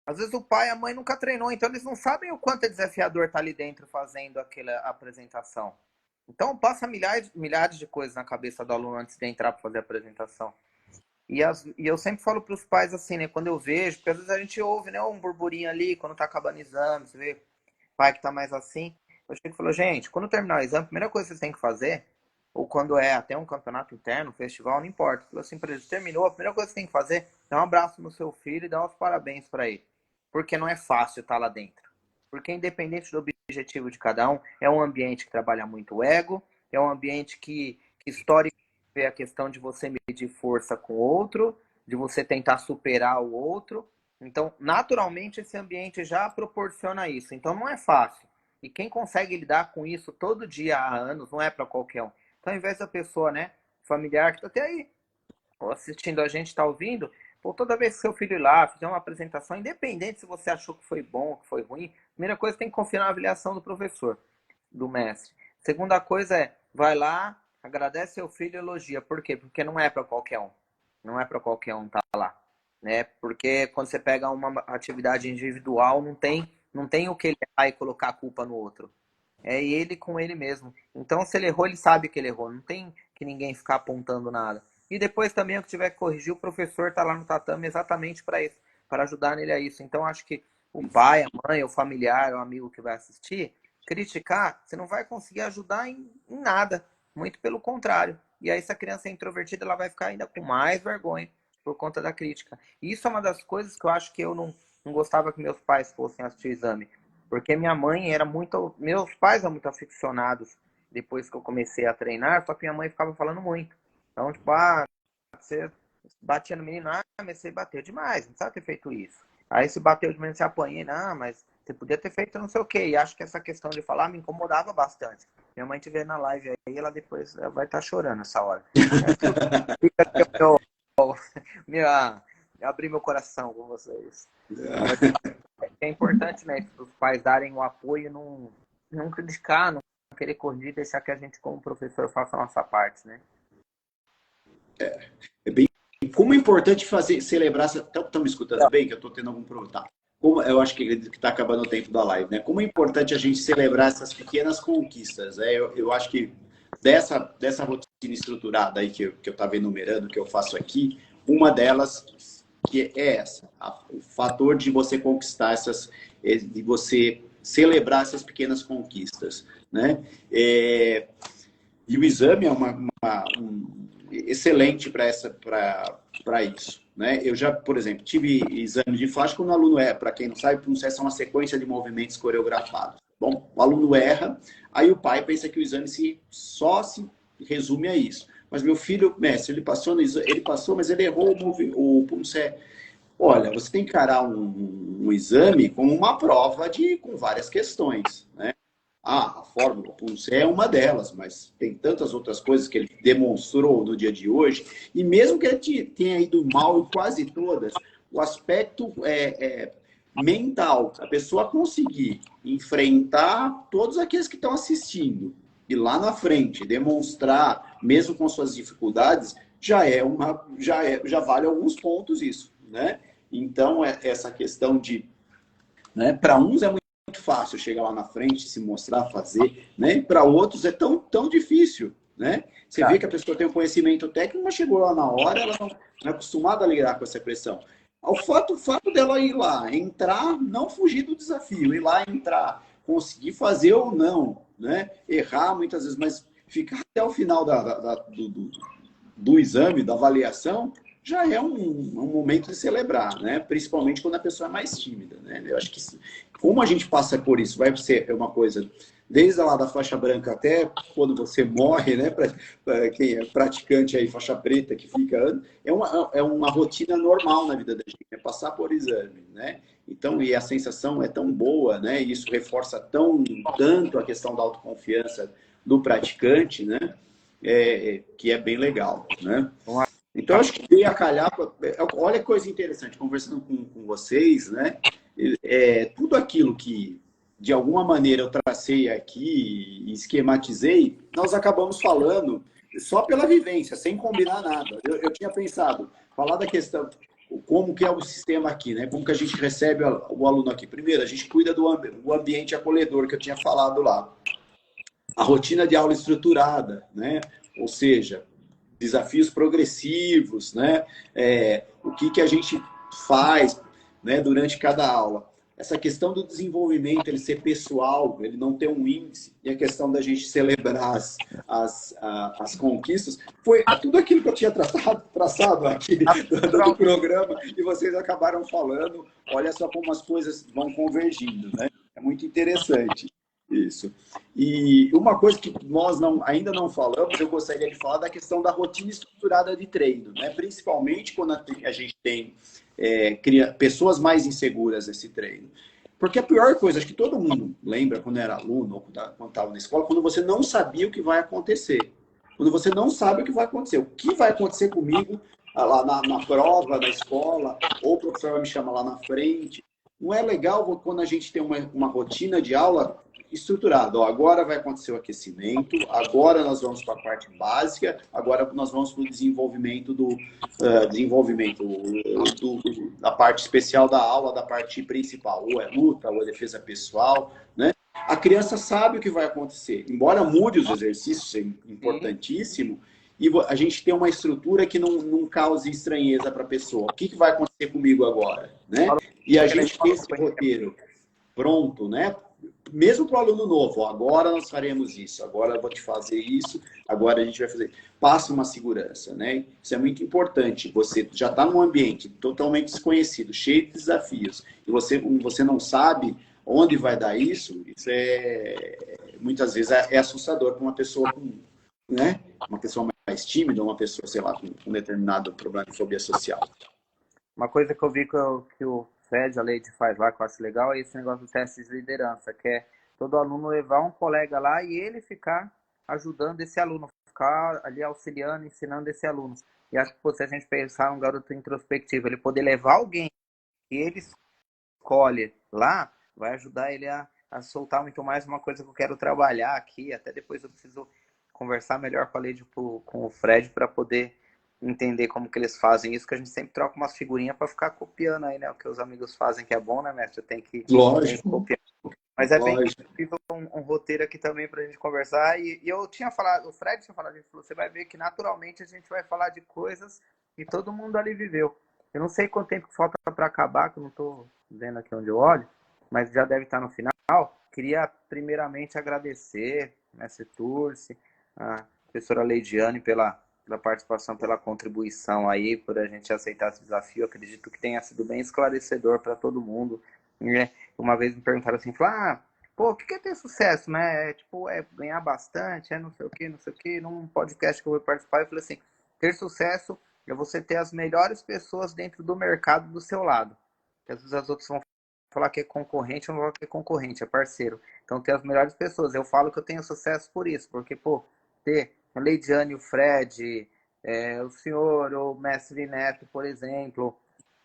às vezes o pai e a mãe nunca treinou, então eles não sabem o quanto é desafiador estar ali dentro fazendo aquela apresentação. Então passa milhares de coisas na cabeça do aluno antes de entrar para fazer a apresentação. E eu sempre falo para os pais assim, né? Quando eu vejo, porque às vezes a gente ouve, né? Um burburinho ali, quando tá acabando o exame, você vê pai que tá mais assim. Eu chego e falo, gente, quando terminar o exame, a primeira coisa que vocês têm que fazer, ou quando é até um campeonato interno, um festival, não importa. Falo assim para eles, terminou, a primeira coisa que você tem que fazer é dar um abraço no seu filho e dar os parabéns para ele. Porque não é fácil estar lá dentro. Porque independente do objetivo de cada um, é um ambiente que trabalha muito o ego, é um ambiente que historicamente a questão de você medir força com o outro, de você tentar superar o outro. Então, naturalmente, esse ambiente já proporciona isso. Então, não é fácil. E quem consegue lidar com isso todo dia há anos, não é para qualquer um. Então, ao invés da pessoa, né, familiar, que está até aí assistindo a gente, está ouvindo, pô, toda vez que seu filho ir lá, fizer uma apresentação, independente se você achou que foi bom, que foi ruim, primeira coisa tem que confiar na avaliação do professor, do mestre. Segunda coisa é, vai lá, agradece seu filho e elogia. Por quê? Porque não é para qualquer um. Não é para qualquer um estar lá. Né? Porque quando você pega uma atividade individual, não tem o que ele errar e colocar a culpa no outro. É ele com ele mesmo. Então, se ele errou, ele sabe que ele errou. Não tem que ninguém ficar apontando nada. E depois também, o que tiver que corrigir, o professor está lá no tatame exatamente para isso, para ajudar nele a isso. Então, acho que o pai, a mãe, o familiar, o amigo que vai assistir, criticar, você não vai conseguir ajudar em nada. Muito pelo contrário. E aí, se a criança é introvertida, ela vai ficar ainda com mais vergonha por conta da crítica. E isso é uma das coisas que eu acho que eu não gostava que meus pais fossem assistir o exame. Porque minha mãe era muito. Meus pais eram muito aficionados depois que eu comecei a treinar, só que minha mãe ficava falando muito. Então, tipo, você batia no menino, mas você bateu demais, não precisava ter feito isso. Aí se bateu de menos, você apanhei, não, mas você podia ter feito não sei o quê. E acho que essa questão de falar me incomodava bastante. Minha mãe te vê na live aí, ela depois vai estar chorando essa hora. Fica aqui minha, abrir meu coração com vocês. É importante, né, os pais darem o apoio, não criticar, não querer corrigir, deixar que a gente, como professor, faça a nossa parte, né? É bem. Como é importante celebrar. Estão me escutando bem? Que eu estou tendo algum problema. Tá. Como, eu acho que está acabando o tempo da live, né? Como é importante a gente celebrar essas pequenas conquistas, né? Eu acho que dessa rotina estruturada aí que eu estava enumerando, que eu faço aqui, uma delas que é essa, o fator de você conquistar de você celebrar essas pequenas conquistas, né? E o exame é excelente para isso, né? Eu já, por exemplo, tive exame de flash quando o aluno erra. Para quem não sabe, processo é uma sequência de movimentos coreografados. Bom, o aluno erra, aí o pai pensa que o exame só se resume a isso. Mas meu filho, mestre, ele passou, mas ele errou o pulsé. Olha, você tem que encarar um exame como uma prova com várias questões, né? A fórmula Pulse é uma delas, mas tem tantas outras coisas que ele demonstrou no dia de hoje, e mesmo que ele tenha ido mal em quase todas, o aspecto mental, a pessoa conseguir enfrentar todos aqueles que estão assistindo e lá na frente demonstrar, mesmo com suas dificuldades, já vale alguns pontos isso, né? Então, essa questão de, né, para uns é muito fácil chegar lá na frente, se mostrar, fazer, né? Para outros é tão difícil, né? Você vê que a pessoa tem um conhecimento técnico, mas chegou lá na hora, ela não é acostumada a lidar com essa pressão. O fato dela ir lá, entrar, não fugir do desafio, ir lá, entrar, conseguir fazer ou não, né? Errar muitas vezes, mas ficar até o final do exame, da avaliação, já é um momento de celebrar, né? Principalmente quando a pessoa é mais tímida, né? Eu acho que como a gente passa por isso, vai ser uma coisa desde lá da faixa branca até quando você morre, né? Para quem é praticante aí, faixa preta, que fica... É uma rotina normal na vida da gente, é passar por exame, né? Então, e a sensação é tão boa, né? E isso reforça tanto a questão da autoconfiança do praticante, né? Que é bem legal, né? Então, acho que veio a calhar... Olha que coisa interessante, conversando com vocês, né? Tudo aquilo que, de alguma maneira, eu tracei aqui e esquematizei, nós acabamos falando só pela vivência, sem combinar nada. Eu tinha pensado, falar da questão, como que é o sistema aqui, né? Como que a gente recebe o aluno aqui. Primeiro, a gente cuida do ambiente acolhedor, que eu tinha falado lá. A rotina de aula estruturada, né? Ou seja, desafios progressivos, né? O que a gente faz, né, durante cada aula. Essa questão do desenvolvimento, ele ser pessoal, ele não ter um índice, e a questão da gente celebrar as conquistas, foi tudo aquilo que eu tinha traçado aqui do programa, e vocês acabaram falando, olha só como as coisas vão convergindo, né? É muito interessante isso. E uma coisa que nós ainda não falamos, eu gostaria de falar da questão da rotina estruturada de treino, né? Principalmente quando a gente tem pessoas mais inseguras nesse treino. Porque a pior coisa, acho que todo mundo lembra quando era aluno ou quando estava na escola, quando você não sabia o que vai acontecer. Quando você não sabe o que vai acontecer. O que vai acontecer comigo lá na prova da escola, ou o professor me chama lá na frente. Não é legal quando a gente tem uma rotina de aula estruturada. Agora vai acontecer o aquecimento, agora nós vamos para a parte básica, agora nós vamos para o desenvolvimento da parte especial da aula, da parte principal, ou é luta, ou é defesa pessoal, né? A criança sabe o que vai acontecer. Embora mude os exercícios, é importantíssimo, e a gente tem uma estrutura que não cause estranheza para a pessoa. O que vai acontecer comigo agora, né? E a gente tem esse roteiro pronto, né? Mesmo para o aluno novo, agora nós faremos isso, agora eu vou te fazer isso, agora a gente vai fazer. Passa uma segurança, né? Isso é muito importante. Você já está num ambiente totalmente desconhecido, cheio de desafios, e você não sabe onde vai dar isso, muitas vezes é assustador para uma pessoa né? Uma pessoa mais tímida, uma pessoa, sei lá, com um determinado problema de fobia social. Uma coisa que eu vi que o Fred, a Leite faz lá, que eu acho legal, é esse negócio do teste de liderança, que é todo aluno levar um colega lá e ele ficar ajudando esse aluno, ficar ali auxiliando, ensinando esse aluno. E acho que se a gente pensar um garoto introspectivo, ele poder levar alguém que ele escolhe lá, vai ajudar ele a soltar muito mais uma coisa que eu quero trabalhar aqui. Até depois eu preciso conversar melhor com a Leide, com o Fred, para poder entender como que eles fazem isso, que a gente sempre troca umas figurinhas para ficar copiando aí, né? O que os amigos fazem, que é bom, né, mestre? Tem que copiar. Mas é bem possível um roteiro aqui também para a gente conversar. E eu tinha falado, o Fred tinha falado, você vai ver que naturalmente a gente vai falar de coisas que todo mundo ali viveu. Eu não sei quanto tempo falta para acabar, que eu não estou vendo aqui onde eu olho, mas já deve estar no final. Queria primeiramente agradecer, mestre Turci, a professora Leidiane pela participação, pela contribuição aí, por a gente aceitar esse desafio. Eu acredito que tenha sido bem esclarecedor para todo mundo. Uma vez me perguntaram assim, o que é ter sucesso, né? É ganhar bastante, não sei o que, num podcast que eu vou participar, eu falei assim, ter sucesso é você ter as melhores pessoas dentro do mercado do seu lado. Porque às vezes as outras vão falar que é concorrente, eu não vou falar que é concorrente, é parceiro. Então, ter as melhores pessoas. Eu falo que eu tenho sucesso por isso, porque, ter a Leidiane, o Fred, o senhor, o mestre Neto, por exemplo,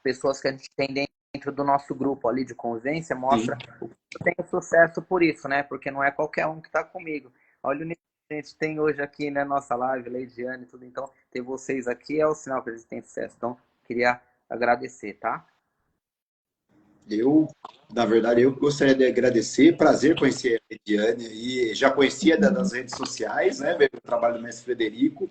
pessoas que a gente tem dentro do nosso grupo ali de convivência, mostra o que eu tenho sucesso por isso, né? Porque não é qualquer um que está comigo. Olha o nível que a gente tem hoje aqui na nossa live, Leidiane e tudo. Então, ter vocês aqui é o sinal que a gente tem sucesso. Então, queria agradecer, tá? Na verdade, eu gostaria de agradecer, prazer conhecer a Ediane, e já conhecia das redes sociais, né, o trabalho do mestre Frederico,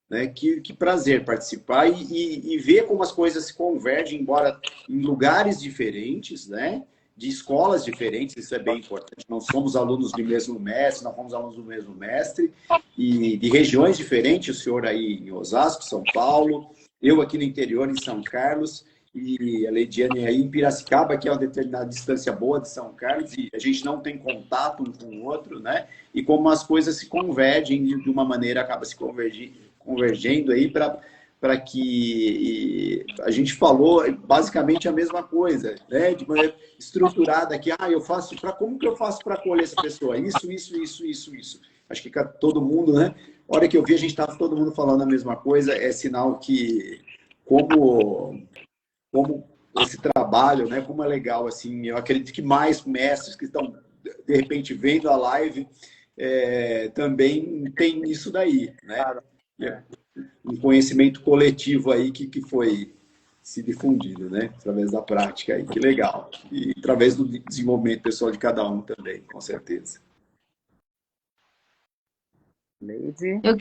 né, que prazer participar e ver como as coisas se convergem, embora em lugares diferentes, né, de escolas diferentes, isso é bem importante. Não somos alunos do mesmo mestre, não fomos alunos do mesmo mestre, e de regiões diferentes, o senhor aí em Osasco, São Paulo, eu aqui no interior, em São Carlos, e a Leidiane aí em Piracicaba, que é uma determinada distância boa de São Carlos, e a gente não tem contato um com o outro, né? E como as coisas se convergem de uma maneira, acaba se convergendo aí para que a gente falou basicamente a mesma coisa, né? De maneira estruturada aqui, eu faço como que eu faço para acolher essa pessoa? Isso. Acho que todo mundo, né? A hora que eu vi, a gente estava todo mundo falando a mesma coisa, é sinal que como esse trabalho, né? Como é legal, assim, eu acredito que mais mestres que estão, de repente, vendo a live também tem isso daí, né? Um conhecimento coletivo aí que foi se difundido, né? Através da prática aí, que legal. E através do desenvolvimento pessoal de cada um também, com certeza. Leide? Eu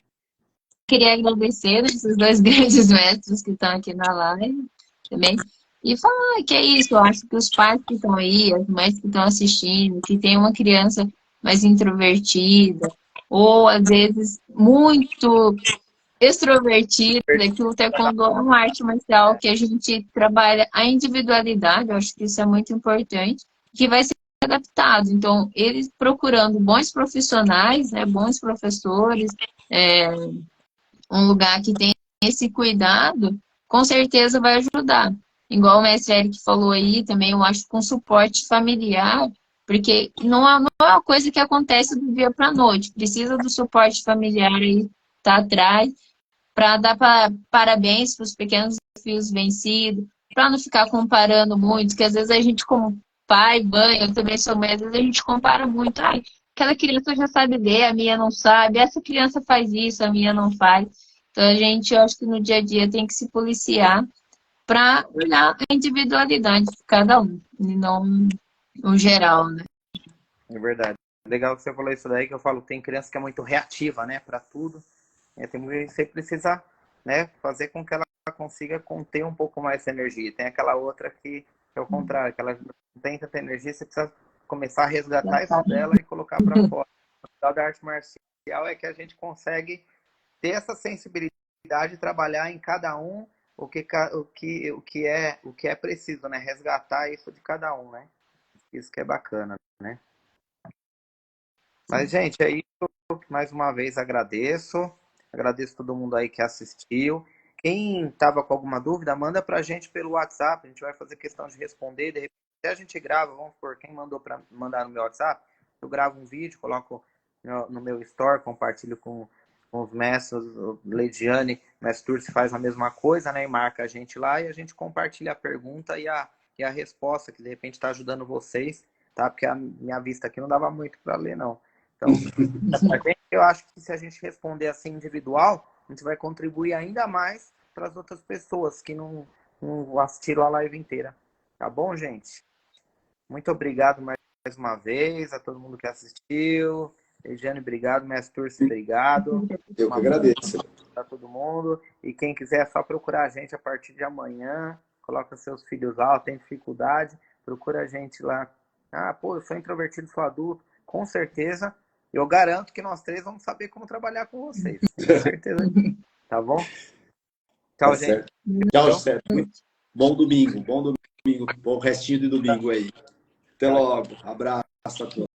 queria agradecer esses dois grandes mestres que estão aqui na live também. E falar que é isso, eu acho que os pais que estão aí, as mães que estão assistindo, que tem uma criança mais introvertida, ou às vezes muito extrovertida, que o taekwondo é uma arte marcial que a gente trabalha a individualidade, eu acho que isso é muito importante, que vai ser adaptado. Então, eles procurando bons profissionais, né, bons professores, um lugar que tem esse cuidado, com certeza vai ajudar. Igual o mestre Eric falou aí, também eu acho com suporte familiar, porque não é uma coisa que acontece do dia para a noite, precisa do suporte familiar aí, tá atrás, para dar parabéns para os pequenos desafios vencidos, para não ficar comparando muito, que às vezes a gente, como pai, mãe, eu também sou mãe, às vezes a gente compara muito. Ai, aquela criança já sabe ler, a minha não sabe, essa criança faz isso, a minha não faz. Então a gente, eu acho que no dia a dia tem que se policiar para olhar a individualidade de cada um, e não o geral, né? É verdade. Legal que você falou isso daí, que eu falo, tem criança que é muito reativa, né, para tudo. Você precisa, né, fazer com que ela consiga conter um pouco mais essa energia. Tem aquela outra que é o contrário, que ela não tem tanta energia, você precisa começar a resgatar isso dela e colocar para fora. O legal da arte marcial é que a gente consegue ter essa sensibilidade e trabalhar em cada um o que é preciso, né? Resgatar isso de cada um, né? Isso que é bacana, né? Mas, gente, é isso. Mais uma vez agradeço. Agradeço todo mundo aí que assistiu. Quem estava com alguma dúvida, manda para a gente pelo WhatsApp. A gente vai fazer questão de responder. De repente a gente grava, vamos por quem mandou para mandar no meu WhatsApp. Eu gravo um vídeo, coloco no meu store, compartilho com os mestres, o Leidiane, o mestre Turci faz a mesma coisa, né? E marca a gente lá e a gente compartilha a pergunta e a resposta, que de repente está ajudando vocês, tá? Porque a minha vista aqui não dava muito para ler, não. Então, eu acho que se a gente responder assim individual, a gente vai contribuir ainda mais para as outras pessoas que não assistiram a live inteira. Tá bom, gente? Muito obrigado mais uma vez a todo mundo que assistiu. Regiane, obrigado. Mestre Turci, obrigado. Eu que agradeço. Para todo mundo. E quem quiser é só procurar a gente a partir de amanhã. Coloca seus filhos lá, tem dificuldade. Procura a gente lá. Eu sou introvertido, sou adulto. Com certeza. Eu garanto que nós três vamos saber como trabalhar com vocês. Com certeza. Tá bom? Tchau, Tá gente. certo. Tchau, certo. Bom domingo. Bom restinho de domingo aí. Até logo. Abraço a todos.